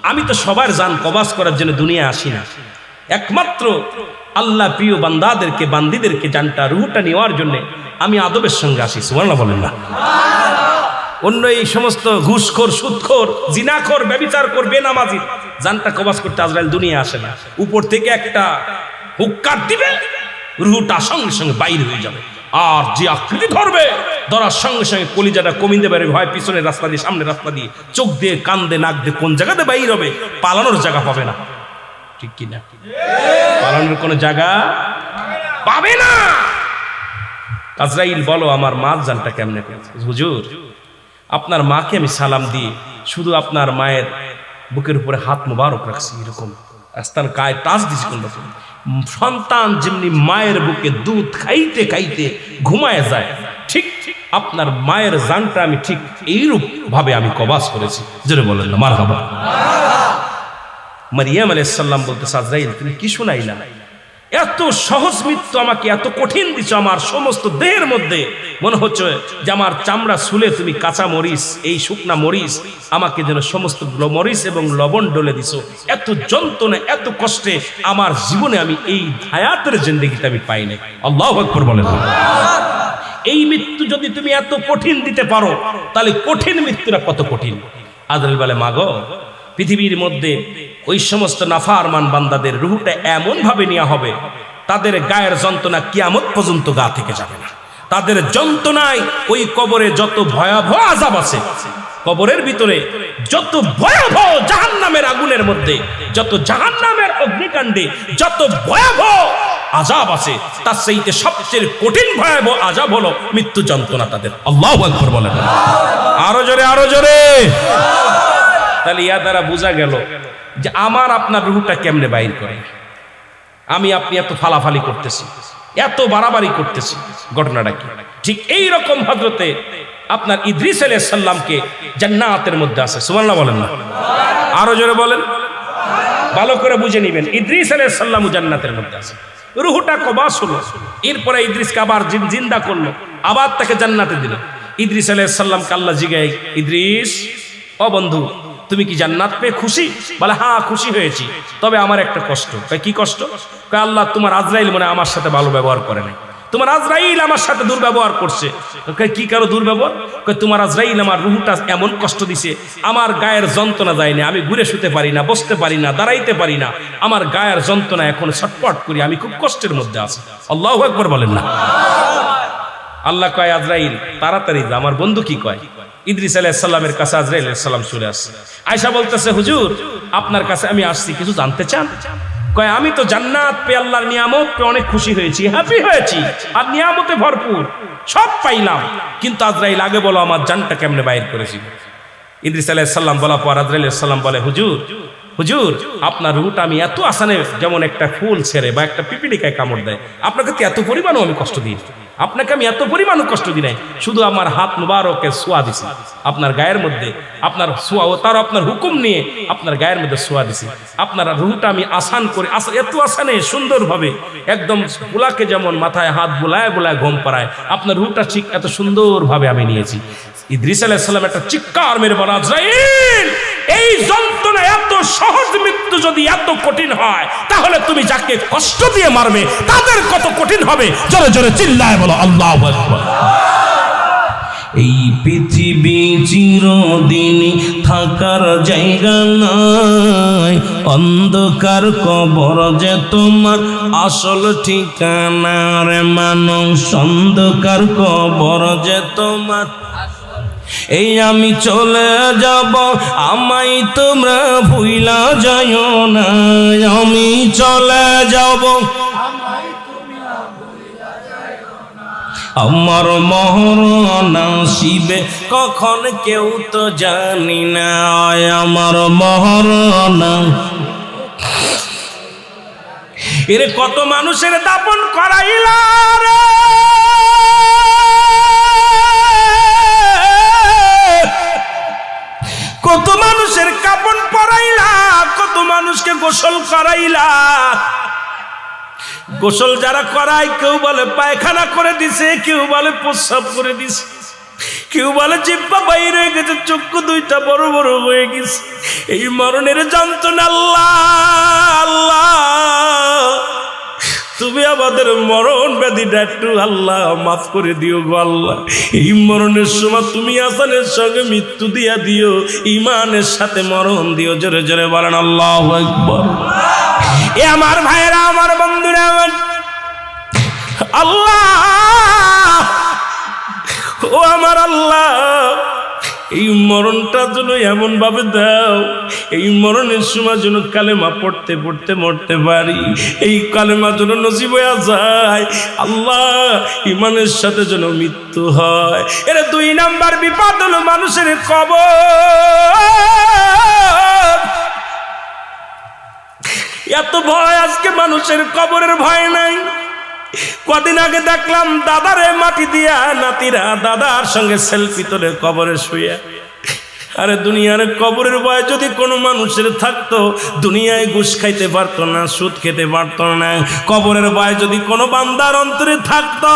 Speaker 1: আমি তো সবার জান কবাজ করার জন্য দুনিয়া আসি না, একমাত্র আল্লাহ প্রিয় বান্দাদেরকে, বান্দিদেরকে জানটা রুহটা নেওয়ার জন্য আমি আদবের সঙ্গে আসি। সুবহানাল্লাহ বলেন না। অন্য এই সমস্ত ঘুষখোর, সুদখোর, জিনাখোর, ব্যভিচারখোর, বেনামাজি জানটা কবাজ করতে আজরাইল দুনিয়া আসে না। উপর থেকে একটা হুক্কার দিবে, রুহটা সঙ্গে সঙ্গে বাইরে হয়ে যাবে। আর যে আকৃতি ধরবে, ধরার সঙ্গে সঙ্গে কলিজাটা কমিতে পারে, হয় পিছনের রাস্তা দিয়ে, সামনের রাস্তা দিয়ে, চোখ দিয়ে, কান দিয়ে, নাক দিয়ে, কোন জায়গাতে বাইর হবে, পালানোর জায়গা পাবে না। ঠিক কিনা? পালানোর কোনো জায়গা পাবে না। আজরাইল বলো আমার মা জানটা কেমনে করেছে? হুজুর আপনার মাকে আমি সালাম দিয়ে শুধু আপনার মায়ের বুকের উপরে হাত মুবারক রাখছি, এরকম আস্তার গায়ে টাচ দিছি। কোন রকম সন্তান যেমনি মায়ের বুকে দুধ খাইতে খাইতে ঘুমায় যায়, ঠিক আপনার মায়ের জানটা আমি ঠিক এইরূপ ভাবে আমি কবাজ করেছি। জোরে বলেন না মারহাবা। মারিয়াম আলাইহিস সালাম বলতেছে আজরাইল তুমি কি শুনাইলা? এত সহজ মৃত্যু আমাকে এত কঠিন দিছো, আমার সমস্ত দেহের মধ্যে মনে হচ্ছে যে আমার চামড়া ছুলে তুমি কাঁচা মরিচ, এই শুকনা মরিচ আমাকে যেন সমস্ত মরিচ এবং লবণ ডলে দিছো। এত যন্ত্রণা, এত কষ্টে আমার জীবনে আমি এই হায়াতের জিন্দেগিতে আমি পাই নাই। আল্লাহু আকবার বলেন। এই মৃত্যু যদি তুমি এত কঠিন দিতে পারো তাহলে কঠিন মৃত্যুটা কত কঠিন। আজরাইল বলে মাগো পৃথিবীর মধ্যে ওই সমস্ত নাফরমান বান্দাদের রূহটা এমন ভাবে নেওয়া হবে তাদের গায়ের যন্ত্রণা কিয়ামত পর্যন্ত গা থেকে যাবে না। তাদের যন্ত্রণায় ওই কবরে যত ভয়াবহ আযাব আছে, কবরের ভিতরে যত ভয়াবহ জাহান্নামের আগুনের মধ্যে, যত জাহান্নামের অগ্নিকাণ্ডে যত ভয়াবহ আযাব আছে, তার চাইতে সবচেয়ে কঠিন ভয়াবহ আযাব হলো মৃত্যু যন্ত্রণা তাদের। আল্লাহু আকবার বলেন। আরো জোরে, আরো জোরে। তাহলে ইয়া দ্বারা বোঝা গেল যে আমার আপনার রূহটা কেমনে বাইর করে। আমি আপনি এত ফালাফালি করতেছি, এত বাড়াবাড়ি করতেছি, ঘটনাটা কি? ঠিক এই রকম হযরতে আপনার ইদ্রিস আলাইহিস সালামকে জান্নাতের মধ্যে আছে। সুবহানাল্লাহ বলেন না। আরো জোরে বলেন, ভালো করে বুঝে নেবেন। ইদ্রিস আলাইহিস সালাম জান্নাতের মধ্যে আছে, রূহটা কবাস হলো। এরপরে ইদ্রিসকে আবার জিন্দা করলো, আবার তাকে জান্নাতে দিল। ইদ্রিস আলাইহিস সালামকে আল্লাহ জিগায়, ইদ্রিস ও বন্ধু তুমি কি জান্নাত পেয়ে খুশি? বলে হ্যাঁ খুশি হয়েছি, তবে আমার একটা কষ্ট। কি কষ্ট? আল্লাহ তোমার আজরাইল মনে আমার সাথে ভালো ব্যবহার করে নাই, তোমার আজরাইল আমার সাথে দুর্ব্যবহার করছে। কি কারো দুর্ব্যবহার? তোমার আজরাইল আমার রূহটা এমন কষ্ট দিছে, আমার গায়ের যন্ত্রণা যায়নি, আমি ঘুরে শুতে পারি না, বসতে পারি না, দাঁড়াইতে পারি না, আমার গায়ের যন্ত্রণা এখন ছটফট করি, আমি খুব কষ্টের মধ্যে আছি। আল্লাহু আকবার বলেন না। আল্লাহ কয় আজরাইল তাড়াতাড়ি যা। আমার বন্ধু কি কয়? ইদ্রিস আলাইহিস সালামের কাছে আজরাইল আলাইহিস সালাম চলে আসছে। আয়েশা বলতেছে হুজুর আপনার কাছে আমি আসছি, কিছু জানতে চান? কয় আমি তো জান্নাত পেয়ে, আল্লাহর নিয়ামত পেয়ে অনেক খুশি হয়েছি, হ্যাপি হয়েছি, আর নিয়ামতে ভরপুর সব পাইলাম, কিন্তু আজরাইল আগে বলো আমার জানটা কেমনে বাইর করেছিল। ইদ্রিস আলাইহিস সালাম বলা পর আজরাইল আলাইহিস সালাম বলে হুজুর হুজুর আপনার রুহটা আমি এত আসানে যেমন একটা ফুল ছেড়ে বা একটা পিপিলিকায় কামড় দেয়, আপনাকে তো এত পরিমাণও আমি কষ্ট দিই, আপনাকে আমি এত পরিমাণও কষ্ট দিই নাই, শুধু আমার হাত মুবারকের সোয়া দিছি আপনার গায়ের মধ্যে, আপনার সোয়া ও তার আপনার হুকুম নিয়ে আপনার গায়ের মধ্যে সোয়া দিছি, আপনার রুহটা আমি আসান করে এত আসানে সুন্দরভাবে একদম বুলাকে যেমন মাথায় হাত বুলায় বুলায় ঘুম পাড়ায়, আপনার রুহটা ঠিক এত সুন্দরভাবে আমি নিয়েছি। ইদ্রিস আলাইহিস সালাম একটা চিৎকার মেরে বলা, আজরাইল এই যন্ত্রণা এত সহজ মৃত্যু যদি এত কঠিন হয়, তাহলে তুমি যাকে কষ্ট দিয়ে মারবে তাদের কত কঠিন হবে। জোরে জোরে চিল্লায় বলো আল্লাহু আকবার। এই পৃথিবী চিরদিন থাকার জায়গা নাই, অন্ধকার কবর যে তোমার আসল ঠিকানা রে মানুষ, অন্ধকার কবর যে তোমার। এই আমি চলে যাব, আমায় তোমরা ভুইলা যাইও না, আমি চলে যাব, আমার মরণ আসিবে কখন কেউ তো জানি না, আমার মরণ। এর কত মানুষের দাপন করাইলা রে, কত মানুষের কাপন পরাইলা, কত মানুষকে গোসল করাইলা। গোসল যারা করায় কেউ বলে পায়খানা করে দিছে, কেউ বলে প্রস্রাব করে দিছে, কেউ বলে জিহ্বা বাইরে হয়ে গেছে, চক্ষু দুইটা বড় বড় হয়ে গেছে। এই মরণের যন্ত্রণা আল্লাহ আল্লাহ, তুমি আমাদের মরণ ব্যাধিটা একটু আল্লাহ মাফ করে দিও গো আল্লাহ। এই মরণের সময় তুমি আসানের সঙ্গে মৃত্যু দিয়া দিও, ইমানের সাথে মরণ দিও। জোরে জোরে বলেন আল্লাহু আকবার। এ আমার ভাইয়েরা, আমার বন্ধুরা, আমার আল্লাহ, ও আমার আল্লাহ, এই মরণটা যেন এমন ভাবে দাও, এই মরণের সময় যেন কালেমা পড়তে পড়তে মরতে পারি, এই কালেমা যেন নসিব হয়ে যায় আল্লাহ, ইমানের সাথে যেন মৃত্যু হয়। এর 2 নাম্বার বিপদ হলো মানুষের কবর। এত ভয় আজকে মানুষের, কবরের ভয় নাই। কদিন আগে দেখলাম দাদারে মাটি দিয়া নাতিরা দাদার সঙ্গে সেলফি তোলে কবরে শুয়ে। আরে দুনিয়ার কবরের ভয় যদি কোনো মানুষের থাকতো, দুনিয়ায় ঘুষ খাইতে পারতো না, সুদ খেতে পারতো না। কবরের ভয় যদি কোনো বান্দার অন্তরে থাকতো,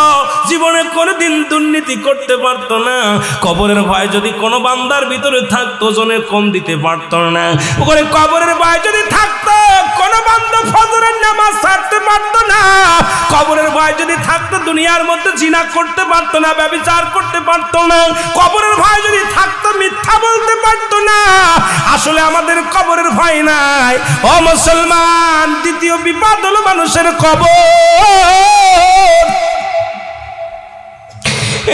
Speaker 1: জীবনে কোনোদিন দুর্নীতি করতে পারতো না। কবরের ভয় যদি কোনো বান্দার ভিতরে থাকতো, জনে কম দিতে পারতো না। ওখানে কবরের ভয় যদি থাকতো, কোনো বান্দা ফজরের নামাজ ছাড়তে পারতো না। কবরের ভয় যদি থাকতো, দুনিয়ার মধ্যে জিনা করতে পারতো না, ব্যভিচার করতে পারতো না। কবরের ভয় যদি থাকতো, মিথ্যা বলতে পারতো না। আসলে আমাদের কবরের ভয় নাই। ও মুসলমান, দ্বিতীয় বিপদ হলো মানুষের কবর।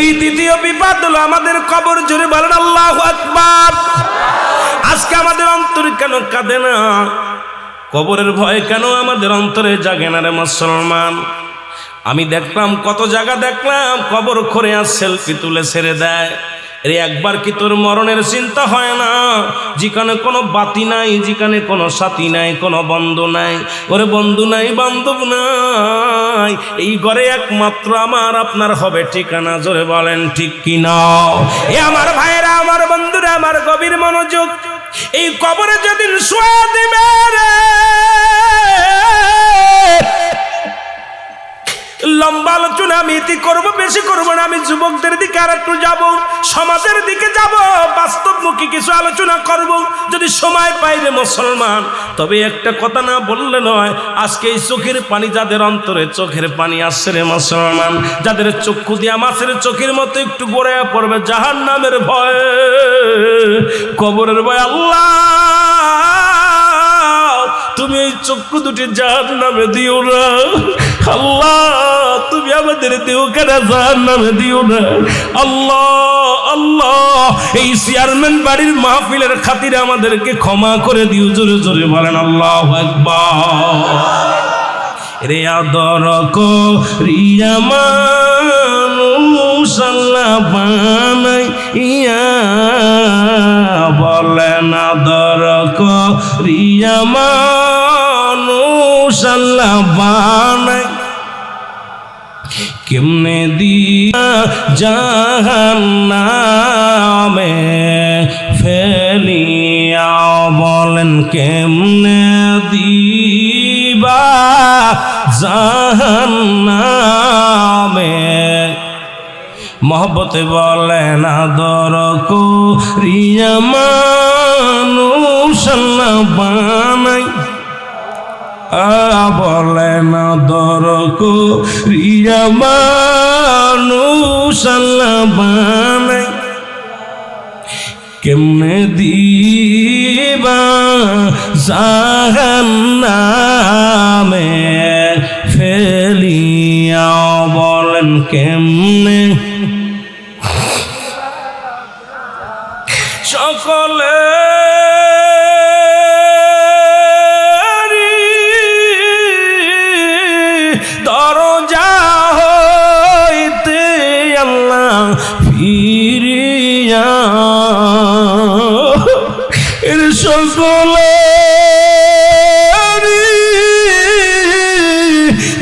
Speaker 1: এই দ্বিতীয় বিপদ হলো আমাদের কবর। জোরে বলেন আল্লাহু আকবার। আজকে আমাদের অন্তর কেন কাঁদে না? কবরের ভয় কেন আমাদের অন্তরে জাগে না রে মুসলমান? আমি দেখলাম, কত জায়গা দেখলাম কবর করে আর সেলফি তুলে ছেড়ে দেয়। রে একবার কি তোর মরণের চিন্তা হয় না? যেখানে কোনো বাতি নাই, যেখানে কোনো সাথী নাই, কোনো বন্ধু নাই। ওরে বন্ধু নাই, বান্ধব নাই, এই ঘরে একমাত্র আমার আপনার হবে ঠিকানা। জোরে বলেন ঠিক কিনা? এ আমার ভাইয়েরা, আমার বন্ধুরা, আমার গভীর মনোযোগ। এই কবরে যেদিন শুয়ে দিবে রে, লম্বা আলোচনা আমি ইতি করবো, বেশি করবো না। আমি যুবকদের দিকে আর একটু যাবো, সমাজের দিকে যাব, বাস্তবমুখী কিছু আলোচনা করব যদি সময় পাই রে মুসলমান। তবে একটা কথা না বললে নয়, আজকে এই চোখের পানি যাদের অন্তরে চোখের পানি আসছে রে মুসলমান, যাদের চক্ষু দিয়া মাছের চোখের মতো একটু গড়ে পড়বে জাহান্নামের ভয়, কবরের ভয়। আল্লাহ, তুমি এই চক্ষু দুটি জাহান্নামে দিও না। আল্লাহ, তুমি আমাদের দিও কেন জাহান্নামে দিও না। আল্লাহ আল্লাহ, এই চেয়ারম্যান বাড়ির মাহফিলের খাতিরে আমাদেরকে ক্ষমা করে দিও। জোরে জোরে বলেন আল্লাহু আকবার। রে আদর করিয়া মানুষ আল্লাহ বানাইয়া বলেন আদর করিয়া মানুষ আল্লাহ বানাই কেমনে দিয়া জাহান্নামে ফেলিয়া বলেন কেমনে দিবা জাহান্নামে মহব্বতে বলেন আদর করিয়া মানুষ আল্লাহ বানাই বলেন আদর করিয়া মানুষ আল্লাহ বানাই কেমনে দিবা জাহান্নামে ফেলিয়া বলেন কেমনে সকলে দরজা হইতে আল্লাহ ফিরিয়া এর সকলে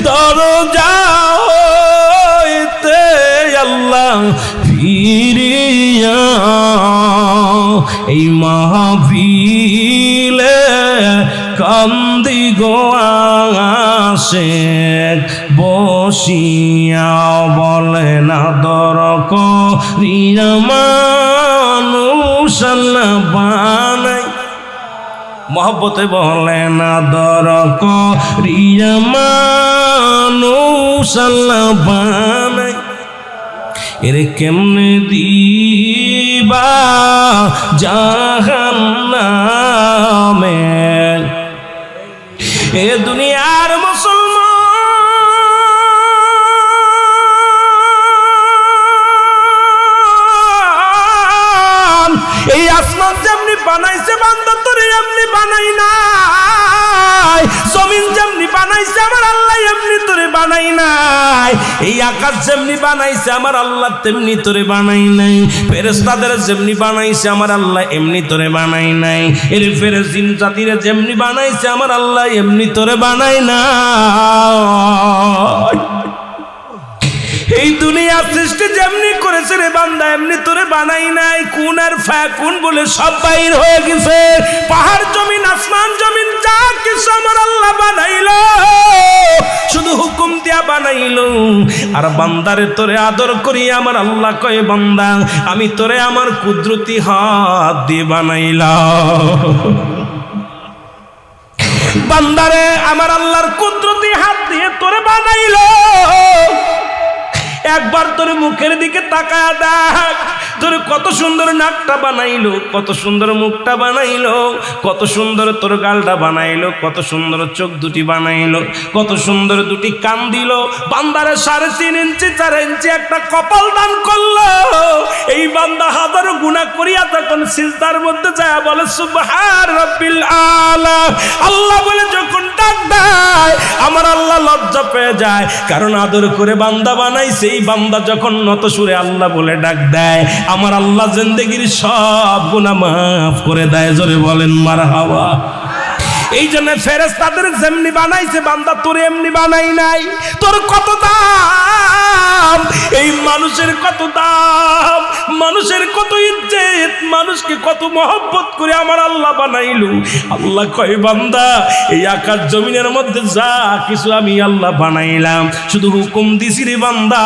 Speaker 1: দরজা হইতে আল্লাহ ফিরিয়া এই মাহফিলে কান্দি গোয়াশেক বসিয়া বলেন আদর করিয়া মানুষ আল্লাহ বানাই মহব্বতে বলেন আদর করিয়া মানুষ আল্লাহ বানাই এর কেমনে দিবা জাহান্নামে এ দুনিয়ার মুসলমান এই আসমান যেমনি বানাইছে বান্দা তোরে এমনি বানাই নাই জমিন যেমনি বানাইছে আমার আল্লাহ এমনি তোরে বানাই নাই এই আকাশ যেমনি বানাইছে আমার আল্লাহ তেমনি তোরে বানাই নাই ফেরেশতাদের যেমনি বানাইছে আমার আল্লাহ এমনি তোরে বানাই নাই এর ফেরেশতা জিন জাতিরে যেমনি বানাইছে আমার আল্লাহ এমনি তোরে বানাই নাই এই দুনিয়া সৃষ্টি যেমনি করেছে রে বান্দা এমনি তোরে বানাই নাই কোন আর ফাকুন বলে সব বাইর হয়ে গেছে পাহাড় জমিন আসমান জমিন যা কিছু আমার আল্লাহ বানাইলো শুধু হুকুম দিয়া বানাইলো আর বান্দারে তোরে আদর করি আমার আল্লাহ কয় বান্দা আমি তোরে আমার কুদরতি হাত দিয়ে বানাইলাম বান্দারে আমার আল্লাহর কুদরতি হাত দিয়ে তোরে বানাইলো একবার তোর মুখের দিকে তাকায়া দেখ তোর কত সুন্দর নাকটা বানাইলো কত সুন্দর মুখটা বানাইলো কত সুন্দর তোর গালটা বানাইলো কত সুন্দর চোখ দুটি বানাইলো কত সুন্দর দুটি কান দিল বান্দারে 3.5 ইঞ্চি 4 ইঞ্চি একটা কপাল দান করলো এই বান্দা হাজারো গুনাহ করিয়া তখন সিজদার মধ্যে যায় বলে সুবহান রাব্বিল আলা আল্লাহ বলে যখন ডাক দেয় আমার আল্লাহ লজ্জা পেয়ে যায় কারণ আদর করে বান্দা বানাইছে এই বান্দা যখন নত সুরে আল্লাহ বলে ডাক দেয় আমার আল্লাহ জিন্দেগির সব গুনাহ মাফ করে দেয় জোরে বলেন মারহাবা এই জন্য ফেরেশতাদের যেমনি বানাইছে বান্দা তোর এমনি বানাই নাই তোর কত দাম এই মানুষের কত দাম মানুষের কত ইজ্জত মানুষকে কত মহব্বত করে আমার আল্লাহ বানাইলো আল্লাহ কয় বান্দা এই আকাশ জমিনের মধ্যে যা কিছু আমি আল্লাহ বানাইলাম শুধু হুকুম দিছি রে বান্দা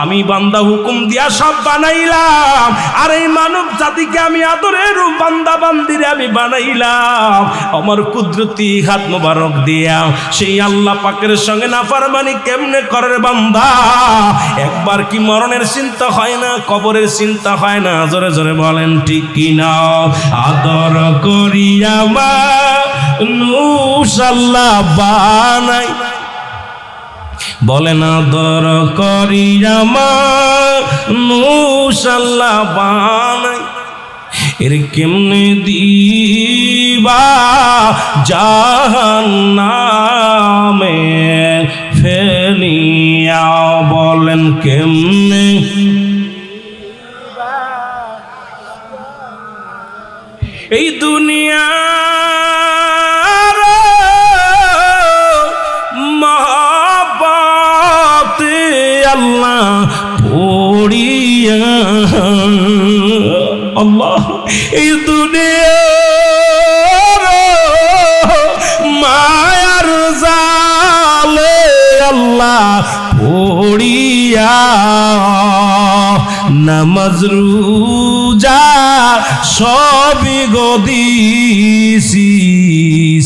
Speaker 1: আমি বান্দা হুকুম দিয়া সব বানাইলাম আর এই মানব জাতিকে আমি আদরের বান্দা বান্দিরে আমি বানাইলাম আমার কুদরতি হাত মোবারক দিয়া সেই আল্লাহ পাকের সঙ্গে নাফরমানি কেমনে করে বান্দা একবার কি মরণের চিন্তা হয় না কবরের চিন্তা হয় না জোরে জোরে বলেন ঠিক কি না আদর করিয়া মানুষ আল্লাহ বানাই বলেন আদর করিয়া মানুষ আল্লাহ বানাই এর কেমনে দিবা জাহান্নামে ফেলিয়া বলেন কেমনে এই দুনিয়ার মহব্বতে আল্লাহ পড়িয়া আল্লাহ এই দুনিয়ার মায়ার জালে আল্লাহ পড়িয়া নামাজ রোজা সবই গদিছি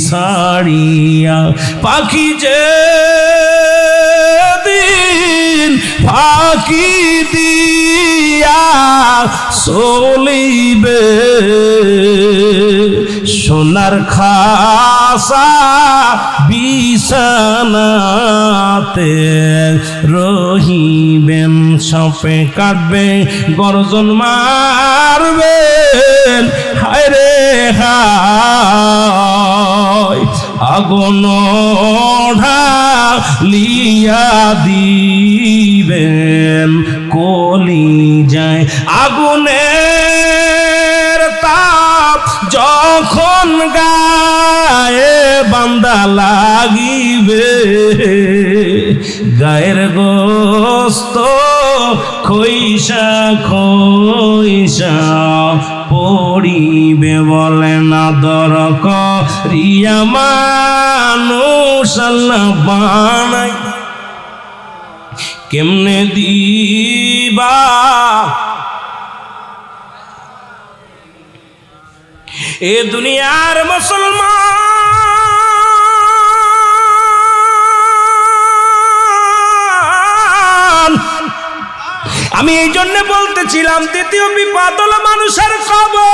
Speaker 1: সারিয়া পাখি যে দিন ফাঁকি দিয়া চলিবে সোনার খাসা বিছানাতে রহিবেন সাপে কাটবে গর্জন মারবেন হায় রে হায় আগুন ঢালিয়া দিবেন কলি যায় আগুনের তাপ যখন গায়ে বান্দা লাগিবে গায়ের গোস্ত খইসা খইসা পড়িবে বলে না দর করিয়া মানুষ আল্লাহ বানাই কেমনে দিবা এ দুনিয়ার মুসলমান আমি এই জন্য বলতেছিলাম দ্বিতীয় বিপদ হলো মানুষের কবর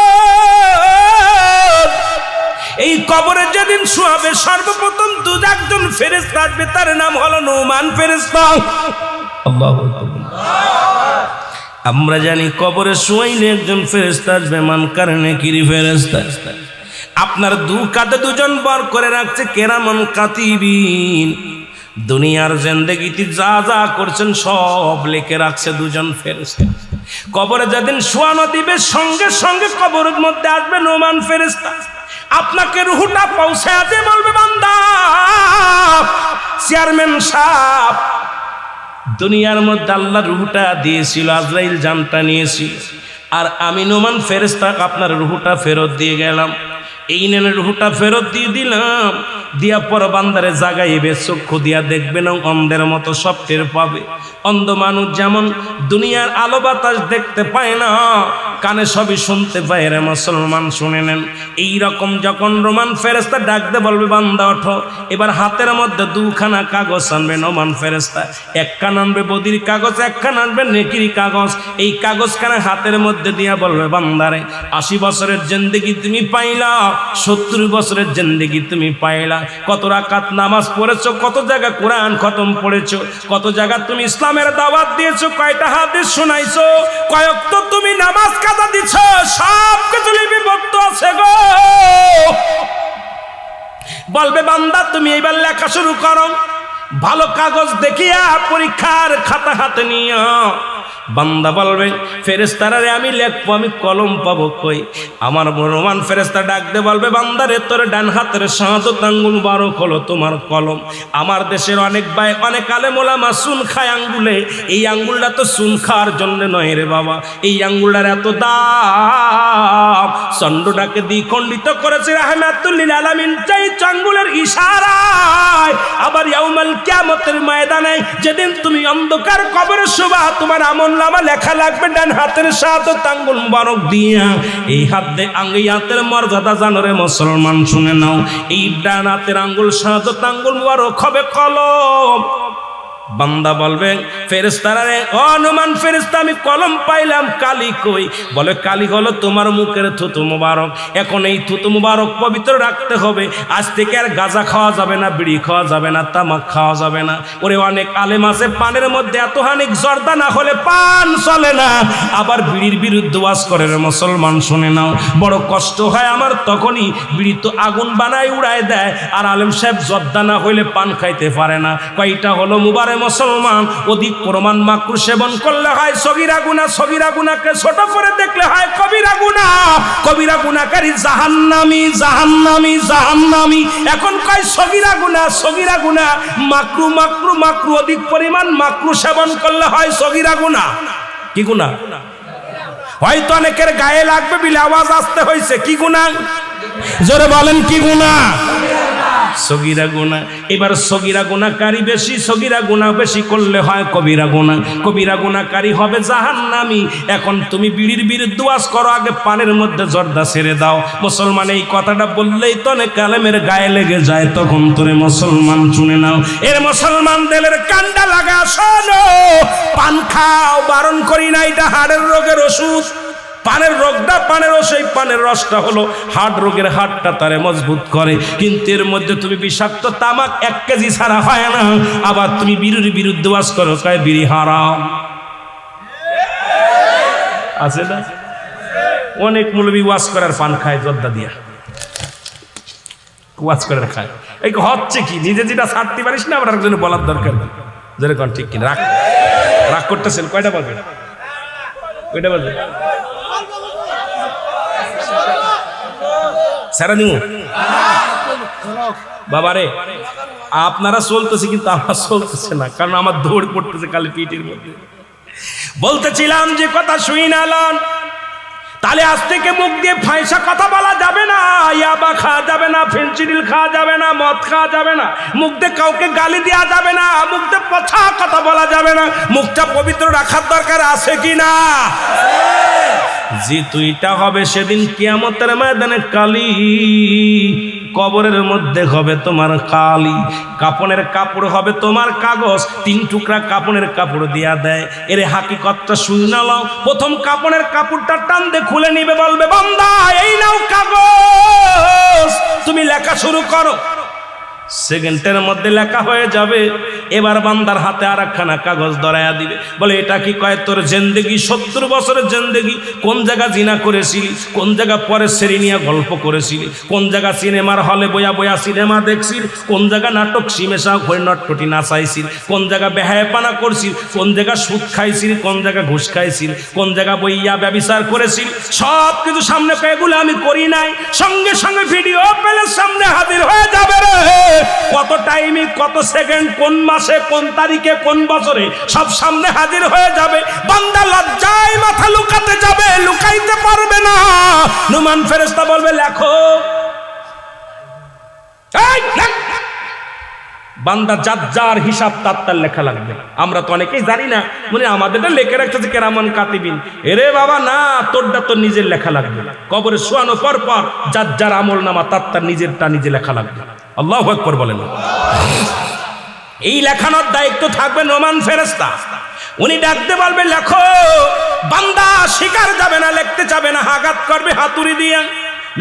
Speaker 1: এই কবরে যেদিন শোয়াবে সর্বপ্রথম দুজন ফেরেশতা আসবে তার নাম হলো নুমান ফেরেশতা আল্লাহু আকবার আমরা জানি কবরে শোয়াইলে একজন ফেরেশতা আসবে মান কারণে কিরি ফেরেশতা আপনার দু কাঁধে দুজন বর করে রাখছে কেরামান কাতিবিন দুনিয়ার জিন্দেগিতে যা যা করছেন সব লিখে রাখছে দুজন ফেরেশতা কবরে যেদিন শোয়ানো দিবে সঙ্গে সঙ্গে কবরের মধ্যে আসবে নুমান ফেরেশতা আপনাকে রুহটা পৌঁছায় দিয়ে বলবে বান্দা চেয়ারম্যান সাহেব দুনিয়ার মধ্যে আল্লাহ রুহটা দিয়েছিল আজরাইল জানটা নিয়েছিল আর আমি নুমান ফেরেশতা আপনার রুহটা ফেরত দিয়ে গেলাম এই নেন রুহটা ফেরত দিয়ে দিলাম দিয়া পর বান্দারে জাগাইবে চক্ষু দিয়া দেখবে না অন্ধের মতো সব টের পাবে অন্ধ মানুষ যেমন দুনিয়ার আলো বাতাস দেখতে পায় না কানে সবই শুনতে পায় রে মুসলমান শুনে নেন এইরকম যখন রোমান ফেরেশতা ডাকতে বলবে বান্দা ওঠো এবার হাতের মধ্যে দুখানা কাগজ আনবে নোমান ফেরেশতা একখানা আনবে বদির কাগজ একখানা আনবে নেকির কাগজ এই কাগজখানা হাতের মধ্যে দিয়া বলবে বান্দারে 80 বছরের জিন্দেগি তুমি পাইলা 70 বছরের জিন্দেগি তুমি পাইলা কত রাকাত নামাজ পড়েছো কত জায়গা কোরআন খতম পড়েছো কত জায়গা তুমি ইসলামের দাওয়াত দিয়েছো কয়টা হাদিস শোনাইছো কয়েকত তুমি নামাজ কাজা দিছো সব কিছু লিপিবদ্ধ আছে গো বলবে বান্দা তুমি এবার লেখা শুরু করো ভালো কাগজ দেখিয়া পরীক্ষার খাতা হাতে নিয়া বান্দা বলবে ফেরেশতারা রে আমি লিখবো আমি কলম পাবো কই আমার রোমান ফেরেশতা ডাকতে বলবে বান্দারে তোর ডান হাতের শাহাদাত আঙ্গুল মুবারক হলো তোমার কলম আমার দেশের অনেক ভাই অনেক আলেম ওলামা সুন খায় আঙ্গুলে এই আঙ্গুলটা তো সুন খাওয়ার জন্য নয় রে বাবা এই আঙ্গুলটার এত দাম চন্দ্রটাকে দ্বিখণ্ডিত করেছে রাহমাতুল লিল আলামিন চাই আঙ্গুলের ইশারায় আবার ইয়াউমাল কিয়ামতের ময়দানে যেদিন তুমি অন্ধকার কবরে শোবা তোমার আমল নামা লেখা লাগবে ডান হাতের শাহাদাত আঙ্গুল মুবারক দিয়া এই হাতের মর্যাদা জানো রে মুসলমান শুনে নাও এই ডান হাতের আঙ্গুল শাহাদাত আঙ্গুল মুবারক হবে কলম বান্দা বলবে ফেরেশতারা রে অনুমান ফেরেশতা আমি কলম পাইলাম কালি কই বলে কালি হলো তোমার মুখের থুতু মুবারক এখন এই থুতু মুবারক পবিত্র রাখতে হবে আজ থেকে আর গাঁজা খাওয়া যাবে না বিড়ি খাওয়া যাবে না তামাক খাওয়া যাবে না ওরে অনেক আলেম আছে পানের মধ্যে এত হানিক জর্দা না হলে পান চলে না আবার বিড়ির বিরুদ্ধে ওয়াজ করে রে মুসলমান শুনে নাও বড় কষ্ট হয় আমার তখনই বিড়ি তো আগুন বানায় উড়ায় দেয় আর আলেম সাহেব জর্দা না হইলে পান খাইতে পারে না কয়টা হলো মুবারক মুসলমান অধিক পরিমাণ মাকরু সেবন করলে হয় সগীরা গুনাহ, সগীরা গুনাহকে ছোট করে দেখলে হয় কবিরা গুনাহ, কবিরা গুনাহকারী জাহান্নামী জাহান্নামী জাহান্নামী। এখন কয় সগীরা গুনাহ, সগীরা গুনাহ, মাকরু মাকরু মাকরু, অধিক পরিমাণ মাকরু সেবন করলে হয় সগীরা গুনাহ। কি গুনাহ? হয়তো অনেকের গায়ে লাগবে বিলে আওয়াজ আসতে হয়েছে, কি গুনাহ? জোরে বলেন কি গুনাহ? সগীরা গুনাহ। এবার সগীরা গুনাহকারী বেশি, সগীরা গুনাহ বেশি করলে হয় কবিরা গুনাহ, কবিরা গুনাহকারী হবে জাহান্নামী। এখন তুমি বিড়ির বিরুদ্ধে ওয়াজ করো, আগে পানের মধ্যে জর্দা ছেড়ে দাও। মুসলমান এই কথাটা বললেই তো অনেক কালেমের গায়ে লেগে যায়, তখন তোরে মুসলমান শুনে নাও। এর মুসলমান দেলের কান্ডা লাগা, শোনো পান খাও, বারণ করি না, এটা হাড়ের রোগের ওষুধ। পানের রোগটা, পানের সেই পানের রসটা হলো হার্ট রোগের, হাড়টা তারে মজবুত করে। কিন্তু এর মধ্যে তুমি বিষাক্ত তামাক 1 কেজি ছাড়া হয় না। আবার তুমি বিড়ির বিরুদ্ধে ওয়াজ করো, কয় বিড়ি হারাম। আছে না? অনেক মৌলবি ওয়াজ করার পান খায় জর্দা দিয়া, ওয়াজ করার খায়। এই হচ্ছে কি, নিজে যেটা ছাড়তে পারিস না আবার একজনে বলার দরকার নেই। যেরকম ঠিক কিনা রাগ রাগ করতেছেন? কয়টা বাজে? কয়টা বাজে? সারা দিন বাবারে আপনারা চলতেছে, কিন্তু আমার চলতেছে না, কারণ আমার দৌড় পড়তেছে খালি পিঠের মধ্যে। বলতেছিলাম যে কথা শুই না লন, তাহলে আজ থেকে মুখ দিয়ে ফাইসা কথা বলা যাবে না, ইয়াবা খাওয়া যাবে না, ফেন্সিডিল খাওয়া যাবে না, মদ খাওয়া যাবে না, মুখ দিয়ে কাউকে গালি দেওয়া যাবে না, মুখ দিয়ে পচা কথা বলা যাবে না। মুখটা পবিত্র রাখার দরকার আছে কি না? যে তুইটা হবে সেদিন কিয়ামতের ময়দানে কালি, কবরের মধ্যে হবে তোমার কালি, কাপনের কাপড় হবে তোমার কাগজ। 3 টুকরা কাপনের কাপড় দিয়া দেয়। এর হাকিকতটা শুনে নাও। প্রথম কাপনের কাপড়টা টান দিয়ে খুলে নিবে, বলবে বান্দা এই নাও কাগজ, তুমি লেখা শুরু করো। সেকেন্ডের মধ্যে লেখা হয়ে যাবে। এবার বান্দার হাতে আর একখানা কাগজ ধরাইয়া দিবে, বলে এটা কি? কয় তোর জিন্দেগি, 70 বছরের জিন্দেগি, কোন জায়গা জিনা করেছিলি, কোন জায়গা পরে সেরি নিয়ে গল্প করেছিলি, কোন জায়গা সিনেমার হলে বয়া বয়া সিনেমা দেখছিস, কোন জায়গা নাটক সিমেশা হয়ে নটপটি নাচাইছিল, কোন জায়গা বেহায়াপানা করছিল, কোন জায়গা সুদ খাইছিল, কোন জায়গা ঘুষ খাইছিল, কোন জায়গা বইয়া ব্যভিচার করেছিল, সব কিছু সামনে পেয়ে, এগুলো আমি করি নাই। সঙ্গে সঙ্গে ভিডিও পেলে সামনে হাজির হয়ে যাবে রে। কত টাইমে, কত সেকেন্ড, কোন মাসে, কোন তারিখে, কোন বছরে, সব সামনে হাজির হয়ে যাবে। বান্দা লজ্জায় মাথা লুকাতে যাবে, লুকাইতে পারবে না। নুমান ফেরেশতা বলবে লেখো। বান্দা যার যার হিসাব তার লেখা লাগবে। আমরা তো অনেকেই জানি না, মানে আমাদেরটা লেখে রাখতেছে কেরামান কাতিবিন। এরে বাবা না, তোরটা তোর নিজের লেখা লাগবে। কবরে শোয়ানো পর পর যার যার আমল নামা তার নিজেরটা নিজে লেখা লাগবে। আল্লাহু আকবার বলেন। এই লেখানোর দায়িত্ব থাকবে নোমান ফেরেশতা। উনি ডাকতে বলবে লেখো। বান্দা শিকার যাবে না, লিখতে যাবে না, আঘাত করবে হাতুড়ি দিয়ে,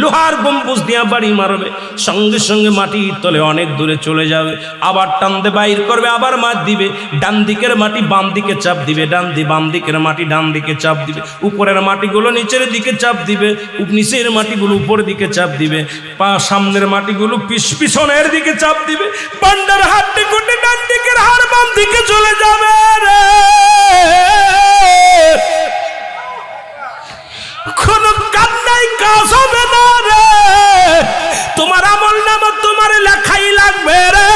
Speaker 1: লোহার গম্বুজ দিয়া বাড়ি মারবে, সঙ্গে সঙ্গে মাটির তলে অনেক দূরে চলে যাবে। আবার টানতে বাইর করবে, আবার মাছ দিবে। ডান দিকের মাটি বাম দিকে চাপ দিবে, বাম দিকের মাটি ডান দিকে চাপ দিবে, উপরের মাটিগুলো নিচের দিকে চাপ দিবে, নিচের মাটিগুলো উপরের দিকে চাপ দিবে, পা সামনের মাটিগুলো পিছনের দিকে চাপ দিবে। পান্ডার হাতটি গুটে ডান দিকের হাড় বাম দিকে চলে যাবে রে। কোনো কান্নাই কাজ হবে না রে। তোমার আমল নামা তোমার লেখাই লাগবে রে।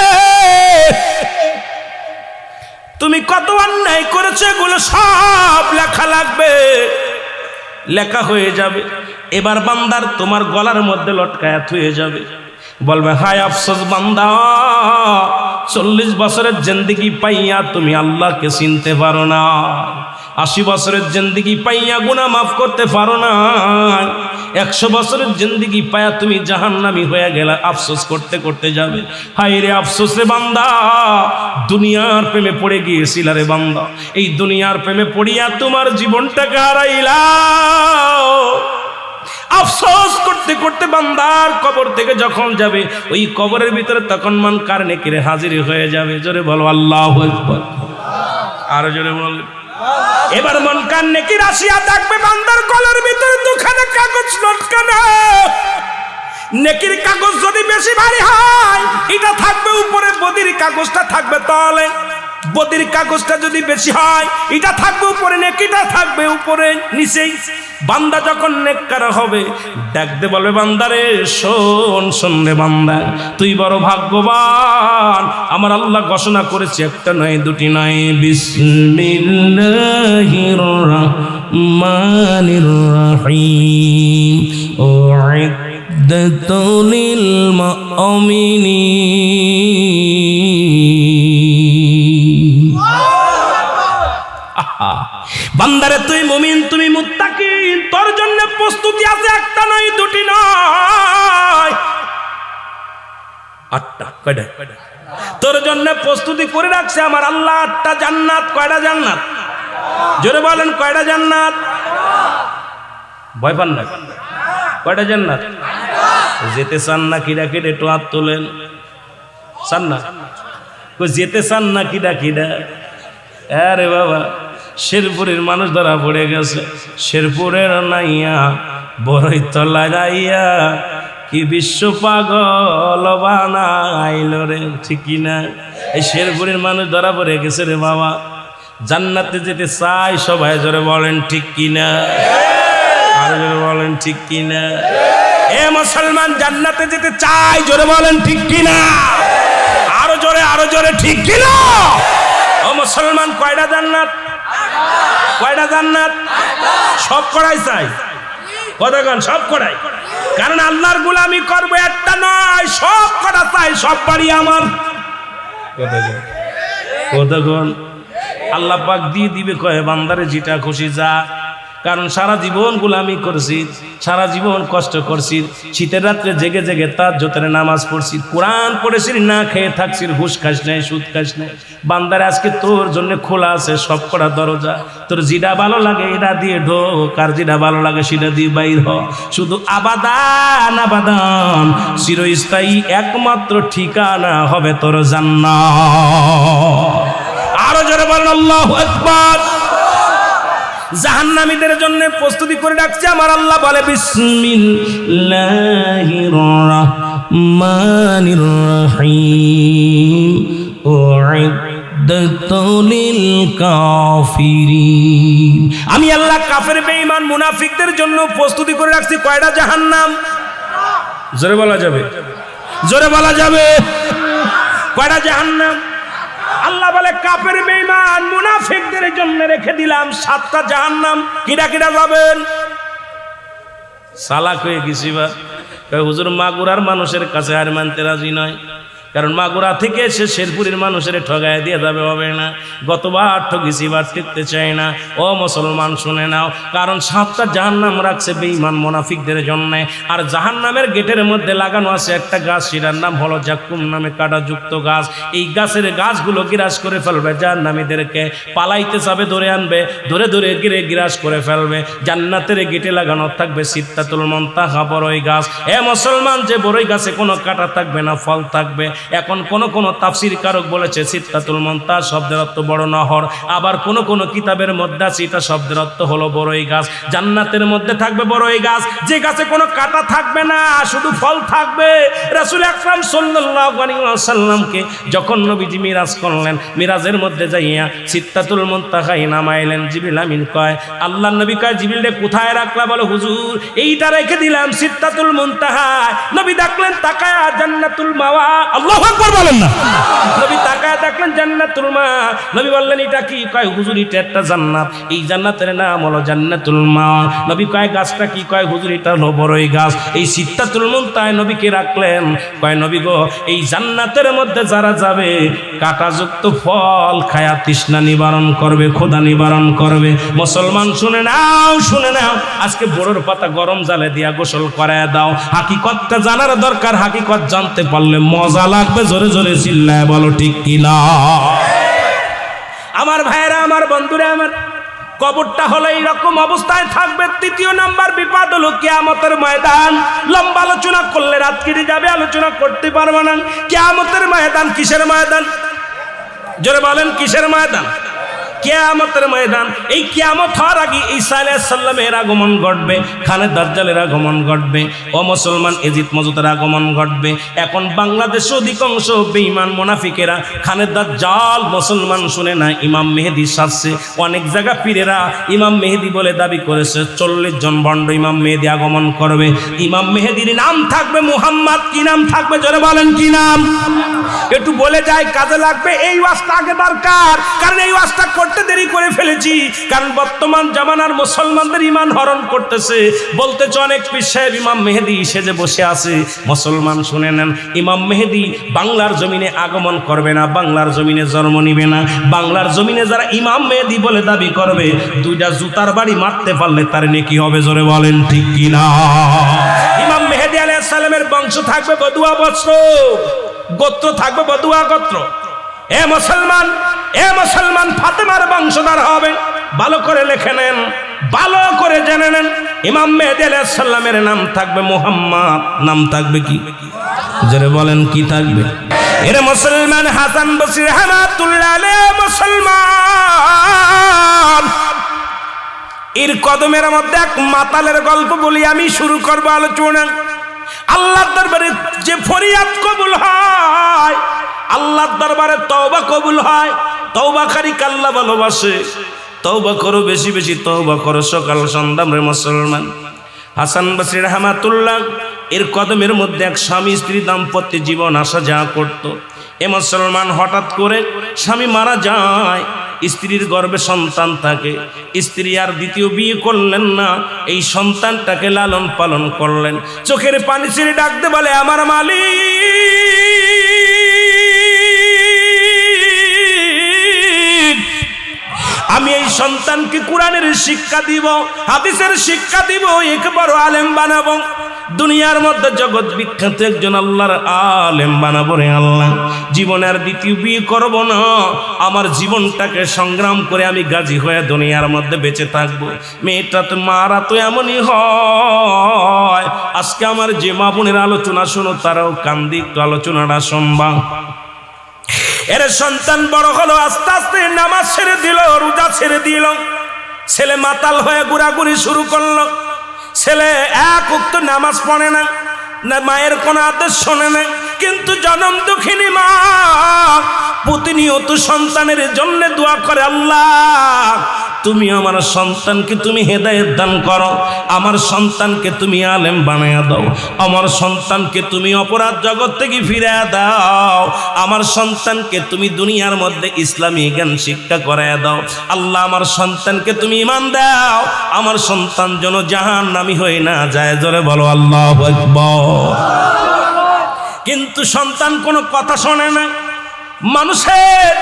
Speaker 1: তুমি কত অন্যায় করেছো এগুলো সব লেখা লাগবে, লেখা হয়ে যাবে। এবার বান্দার তোমার গলার মধ্যে লটকায়া হয়ে যাবে, বলবে হায় আফসোস বান্দা, 40 বছরের জিন্দেগি পাইয়া তুমি আল্লাহকে চিনতে পারো না, 80 বছরের জিন্দেগি পাইয়া গুনাহ মাফ করতে পারো না, 100 বছরের জিন্দেগি পাইয়া তুমি জাহান্নামী হয়ে গেলা। আফসোস করতে করতে যাবে। হায় রে আফসোস রে বান্দা, দুনিয়ার প্রেমে পড়ে গিয়েছিল রে বান্দা, এই দুনিয়ার প্রেমে পড়িয়া তোমার জীবনটাকে হারাইলা। আফসোস করতে করতে বান্দার কবর থেকে যখন যাবে, ওই কবরের ভিতরে তখন মুনকার নেকির হাজির হয়ে যাবে। জোরে বলো আল্লাহু আকবার। আর জোরে বল। এবার মুনকার নেকির আসিয়া দেখবে বান্দার গলার ভিতরে দুখানা কাগজ লটকানো। নেকির কাগজ যদি বেশি ভারী হয়, এটা থাকবে উপরে, বদির কাগজটা থাকবে তলে। বদির কাগজটা যদি বেশি হয় এটা থাকবে উপরে, নেকিটা থাকবে উপরে নিচেই। বান্দা যখন নেককার হবে ডাকতে বলবে, বান্দারে শোন, শোন রে বান্দা, তুই বড় ভাগ্যবান। আমার আল্লাহ ঘোষণা করেছে, একটা নয় দুটি নয়, বিসমিল্লাহির রাহমানির রাহিম উইদ্দাতুল লিল মুমিনিন। বান্দারে তুই মুমিন, তুমি মুত্তাকিন, তোর জন্য প্রস্তুতি আছে, একটা নয় দুটি নয়, 8টা। কয়টা? তোর জন্য প্রস্তুতি করে রাখছে আমার আল্লাহ 8টা জান্নাত। কয়টা জান্নাত? জোরে বলেন, কয়টা জান্নাত? ভয় পান না? কয়টা জান্নাত? যেতে চান না কিরা কিরা একটু হাত তোলেন। চান না? যেতে চান না কিরা কিরা? আরে বাবা, শেরপুরের মানুষ ধরা পড়ে গেছে। শেরপুরের নাইয়া বড়ই তলা যাইয়া কি বিশ্ব পাগল বানাইল রে, ঠিক কিনা? এই শেরপুরের মানুষ ধরা পড়ে গেছে রে বাবা। জান্নাতে যেতে চাই সবাই, জোরে বলেন ঠিক কিনা? আর জোরে বলেন ঠিক কিনা? এ মুসলমান, জান্নাতে যেতে চাই, জোরে বলেন ঠিক কিনা? আরো জোরে, আরো জোরে, ঠিক কিনা? ও মুসলমান, কয়টা জান্নাত? কয়টা জান্নাত? সব করাই চাই, কতক্ষণ? সব করাই। কারণ আল্লাহর গোলামি করবো, একটা নয়, সব করা চাই, সব বাড়ি আমার। কতক্ষণ? আল্লাহ পাক দিয়ে দিবে, কয়ে বান্দারে যেটা খুশি যা। কারণ সারা জীবন গোলামি করছি, সারা জীবন কষ্ট করছি, শীতের রাত্রে জেগে জেগে তাহাজ্জুদের নামাজ পড়ছি, কোরআন পড়েছি, না খেয়ে থাকছি, ঘুষ খাস নাই, সুদ খাস নাই। বান্দারে আজকে তোর জন্য খোলা আছে সব করা দরজা। তোর যেটা ভালো লাগে এটা দিয়ে ঢোক, আর যেটা ভালো লাগে সেটা দিয়ে বাইর হ। শুধু আবাদান আবাদান, চিরস্থায়ী একমাত্র ঠিকানা হবে তোর জান্নাত। আরো জোরে বলেন আল্লাহু আকবার। জাহান্নামীদের জন্য প্রস্তুতি করে রাখছে আমার আল্লাহ, বলে বিসমিল্লাহির রাহমানির রাহিম উইদ্দাতুল লিল কাফিরিন। আমি আল্লাহ কাফের, বেঈমান, মুনাফিকদের জন্য প্রস্তুতি করে রাখছি কয়টা জাহান্নাম? জোরে বলা যাবে? জোরে বলা যাবে? কয়টা জাহান্নাম? আল্লাহ বলে কাফের, বেঈমান, মুনাফিকদের জন্য রেখে দিলাম 7টা জাহান্নাম। কিরা কিরা যাবেন? সালাক হয়ে গেছি বা হুজুর মাগুরার মানুষের কাছে আর মানতে রাজি নয়, কারণ মাগুরা থেকে এসে শেরপুরের মানুষের ঠগায় দিয়ে যাবে, হবে না। গতবার ঠগিছি, বার টিকতে চাই না। ও মুসলমান শুনে নাও, কারণ 7টা জাহান্নাম রাখছে বেঈমান মুনাফিকদের জন্য। আর জাহান্নামের গেটের মধ্যে লাগানো আছে একটা গাছ, সেটার নাম হলো জাক্কুম নামে কাঁটাযুক্ত গাছ। এই গাছের গাছগুলো গ্রাস করে ফেলবে, জাহান্নামীদেরকে পালাইতে যাবে, ধরে আনবে, ধরে ধরে গিরে গ্রাস করে ফেলবে। জান্নাতের গেটে লাগানো থাকবে সিদরাতুল মুনতাহা, বড়ই গাছ। এ মুসলমান, যে বড়ই গাছে কোনো কাঁটা থাকবে না, ফল থাকবে। এখন কোন তাফসীর কারক বলেছে সিদরাতুল মুনতাহা শব্দের অর্থ বড় নহর, আবার কোন কিতাবের মধ্যে আছে এটা শব্দের অর্থ হলো বড়ই গাছ। জান্নাতের মধ্যে থাকবে বড়ই গাছ, যে গাছে কোনো কাঁটা থাকবে না, শুধু ফল থাকবে। রাসূল আকরাম সাল্লাল্লাহু আলাইহি ওয়াসাল্লামকে যখন নবীজি মিরাজ করলেন, মিরাজের মধ্যে যাইয়া সিদরাতুল মুনতাহায় নামাইলেন। জিবরিল আমিন কয়, আল্লাহর নবী কয়, জিবরিল রে কোথায় রাখলা? বলে হুজুর এইটা রেখে দিলাম সিদরাতুল মুনতাহায়। নবী দেখলেন তাকায়া জান্নাতুল মাওয়া। আল্লাহু আকবার বলেন না? নবী তাকায়া দেখলেন জান্নাতুল মাওয়া। নবী বললেন এটা কি? কয় হুজুর এটা একটা জান্নাত, এই জান্নাতের নাম হলো জান্নাতুল মাওয়া। নবী কয় গাছটা কি? কয় হুজুর এটা হলো বড়ই গাছ। এই সিদরাতুল মুনতাহায় নবীকে রাখলেন। কয় নবী গো, এই জান্নাতের মধ্যে যারা যাবে কাঁটাযুক্ত ফল খায়া তৃষ্ণা নিবারণ করবে, ক্ষুধা নিবারণ করবে। মুসলমান শুনে নাও, শুনে নাও, আজকে বড়র পাতা গরম জালে দিয়া গোসল করায় দাও। হাকিকতটা জানার দরকার, হাকিকত জানতে পারলে মজা লাগবে। জোরে জোরে চিল্লায় বলো ঠিক কিনা? আমার ভাইয়েরা, আমার বন্ধুরা, আমার কবরটা হলো এইরকম অবস্থায় থাকবে। 3য় নাম্বার বিপদ হলো কিয়ামতের ময়দান। লম্বা আলোচনা করলে রাত কেটে যাবে, আলোচনা করতে পারবো না। কিয়ামতের ময়দান কিসের ময়দান? জোরে বলেন, কিসের ময়দান? কিয়ামতের ময়দান, এই কিয়ামত হওয়ার আগে ঈসা আলাইহিস সালামের আগমন ঘটবে, খানে দাজ্জালের আগমন ঘটবে, ও মুসলমান এজিদ মজুদের আগমন ঘটবে। এখন বাংলাদেশে অধিকাংশ বেঈমান মুনাফিকেরা খানে দাজ্জাল মুসলমান শুনে না, ইমাম মেহেদী সাজছে। অনেক জায়গা পীরেরা ইমাম মেহেদী বলে দাবি করেছে 40 জন ভণ্ড ইমাম মেহেদী আগমন করবে। ইমাম মেহেদীর নাম থাকবে মুহাম্মদ। কি নাম থাকবে জোরে বলেন, কি নাম? একটু বলে যায়, কাজে লাগবে। এই ওয়াজটা আগে দরকার, কারণ এই ওয়াজটা করতে দেরি করে ফেলেছি। কারণ বর্তমান জামানার মুসলমানদের ঈমান হরণ করতেছে। বলতেছে অনেক পীর সাহেব ইমাম মেহেদী সেজে বসে আছে। মুসলমান শুনে নেন, ইমাম মেহেদী বাংলার জমিনে আগমন করবে না, বাংলার জমিনে জন্ম নিবে না। বাংলার জমিনে যারা ইমাম মেহেদী বলে দাবি করবে, দুইটা জুতার বাড়ি মারতে পারলে তার নেকি হবে, জোরে বলেন ঠিক কি না? ইমাম মেহেদী আলাইহিস সালামের বংশ থাকবে বদুয়া বংশ, গোত্র থাকবে বদুয়া গোত্র। এ মুসলমান ফাতেমার বংশধর হবে। ভালো করে লিখে নেন, ভালো করে জেনে নেন। ইমাম মেহেদী আলাইহিস সালামের নাম থাকবে মুহাম্মদ। নাম থাকবে কি জোরে বলেন, কি থাকবে? এরে মুসলমান, হাসান বসরি রাহমাতুল্লাহ আলাইহি মুসলমান এর কদমের মধ্যে এক মাতালের গল্প বলি আমি, শুরু করব আলোচনা। আল্লাহর দরবারে যে ফরিয়াদ কবুল হয়, আল্লাহর দরবারে তওবা কবুল হয়। তওবাকারীকে আল্লাহ ভালোবাসে। তওবা করো, বেশি বেশি তওবা করো সকাল সন্ধ্যা রে মুসলমান। হাসান বসরি রাহমাতুল্লাহ এর কদমের মধ্যে এক স্বামী স্ত্রী দাম্পত্য জীবন আসা যাওয়া করত। এ মুসলমান, হঠাৎ করে স্বামী মারা যায়, স্ত্রীর গর্ভে সন্তান থাকে। স্ত্রী আর দ্বিতীয় বিয়ে করলেন না, এই সন্তানটাকে লালন পালন করলেন। চোখের পানি ছেড়ে ডাকতে বলে, আমার মালিক, আমি এই সন্তানকে কোরআনের শিক্ষা দিব, হাদিসের শিক্ষা দিব, এক বড় আলেম বানাবো, দুনিয়ার মধ্যে জগৎ বিখ্যাত একজন আল্লাহর আলেম বানাবো রে আল্লাহ। জীবনের দ্বিতীয় বিয়ে করব না, আমার জীবনটাকে সংগ্রাম করে আমি গাজী হয়ে দুনিয়ার মধ্যে বেঁচে থাকবো। মেয়েটা তো মারা তো এমনই হয়। আজকে আমার যে মা বোনের আলোচনা শোনো, তারাও কান্দি, একটু আলোচনাটা শুনবা। এর সন্তান বড় হলো, আস্তে আস্তে নামাজ ছেড়ে দিল, রোজা ছেড়ে দিল। ছেলে মাতাল হয়ে ঘোরাঘুরি শুরু করলো। ছেলে এক ওয়াক্ত নামাজ পড়ে না, মায়ের কোনো আদেশ শোনে না। কিন্তু জনম দুঃখিনী মা প্রতিনিয়ত সন্তানের জন্য দোয়া করে, আল্লাহ তুমি আমার সন্তানকে তুমি হেদায়েত দান করো, আমার সন্তানকে তুমি আলেম বানায়া দাও, আমার সন্তানকে তুমি অপরাধ জগৎ থেকে ফিরিয়ে দাও, আমার সন্তানকে তুমি দুনিয়ার মধ্যে ইসলামী জ্ঞান শিক্ষা করায়া দাও। আল্লাহ আমার সন্তানকে তুমি ঈমান দাও, আমার সন্তান যেন জাহান্নামী হয়ে না যায়। জোরে বলো আল্লাহু আকবার। কিন্তু সন্তান কোনো কথা শোনে না। মানুষের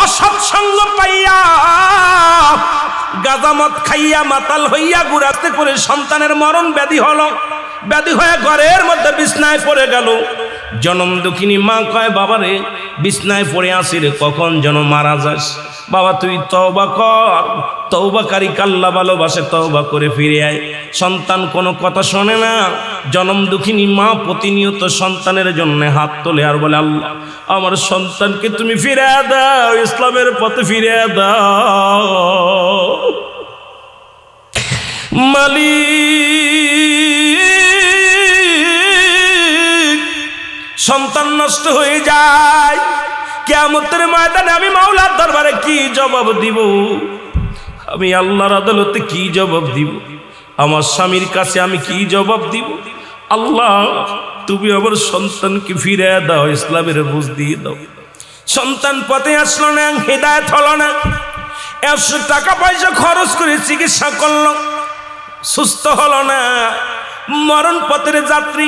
Speaker 1: অসৎসঙ্গ পাইয়া, গাজামত খাইয়া মাতাল হইয়া ঘুরাতে করে সন্তানের মরণ ব্যাধি হলো। ব্যাধি হয়ে ঘরের মধ্যে বিছনায় পড়ে গেল। জনম দুঃখিনী মা কয়, বাবারে বিছনায় পড়ে আসি রে, কখন যেন মারা যাস। বাবা তুই তওবা কর, তওবাকারীকে আল্লাহ ভালোবাসে, তওবা করে ফিরে আয়। সন্তান কোনো কথা শোনে না। জনম দুঃখিনী মা প্রতিনিয়ত সন্তানের জন্য হাত তোলে আর বলে, আল্লাহ আমার সন্তানকে তুমি ফিরে দাও, ইসলামের পথে ফিরে দাও। মালিক, সন্তান নষ্ট হয়ে যায়। কিয়ামতের ময়দানে আমি মাওলার দরবারে কি জবাব দিব? আমি আল্লাহর আদালতে কি জবাব দিব? আমার স্বামীর কাছে আমি কি জবাব দিব? আল্লাহ তুমি আমার সন্তানকে ফিরে দাও, ইসলামের বুঝ দিয়ে দাও। সন্তান পথে আসলো না, হেদায়েত হলো না। 100 টাকা পয়সা খরচ করে চিকিৎসা করলো, সুস্থ হলো না। মরণ পথের যাত্রী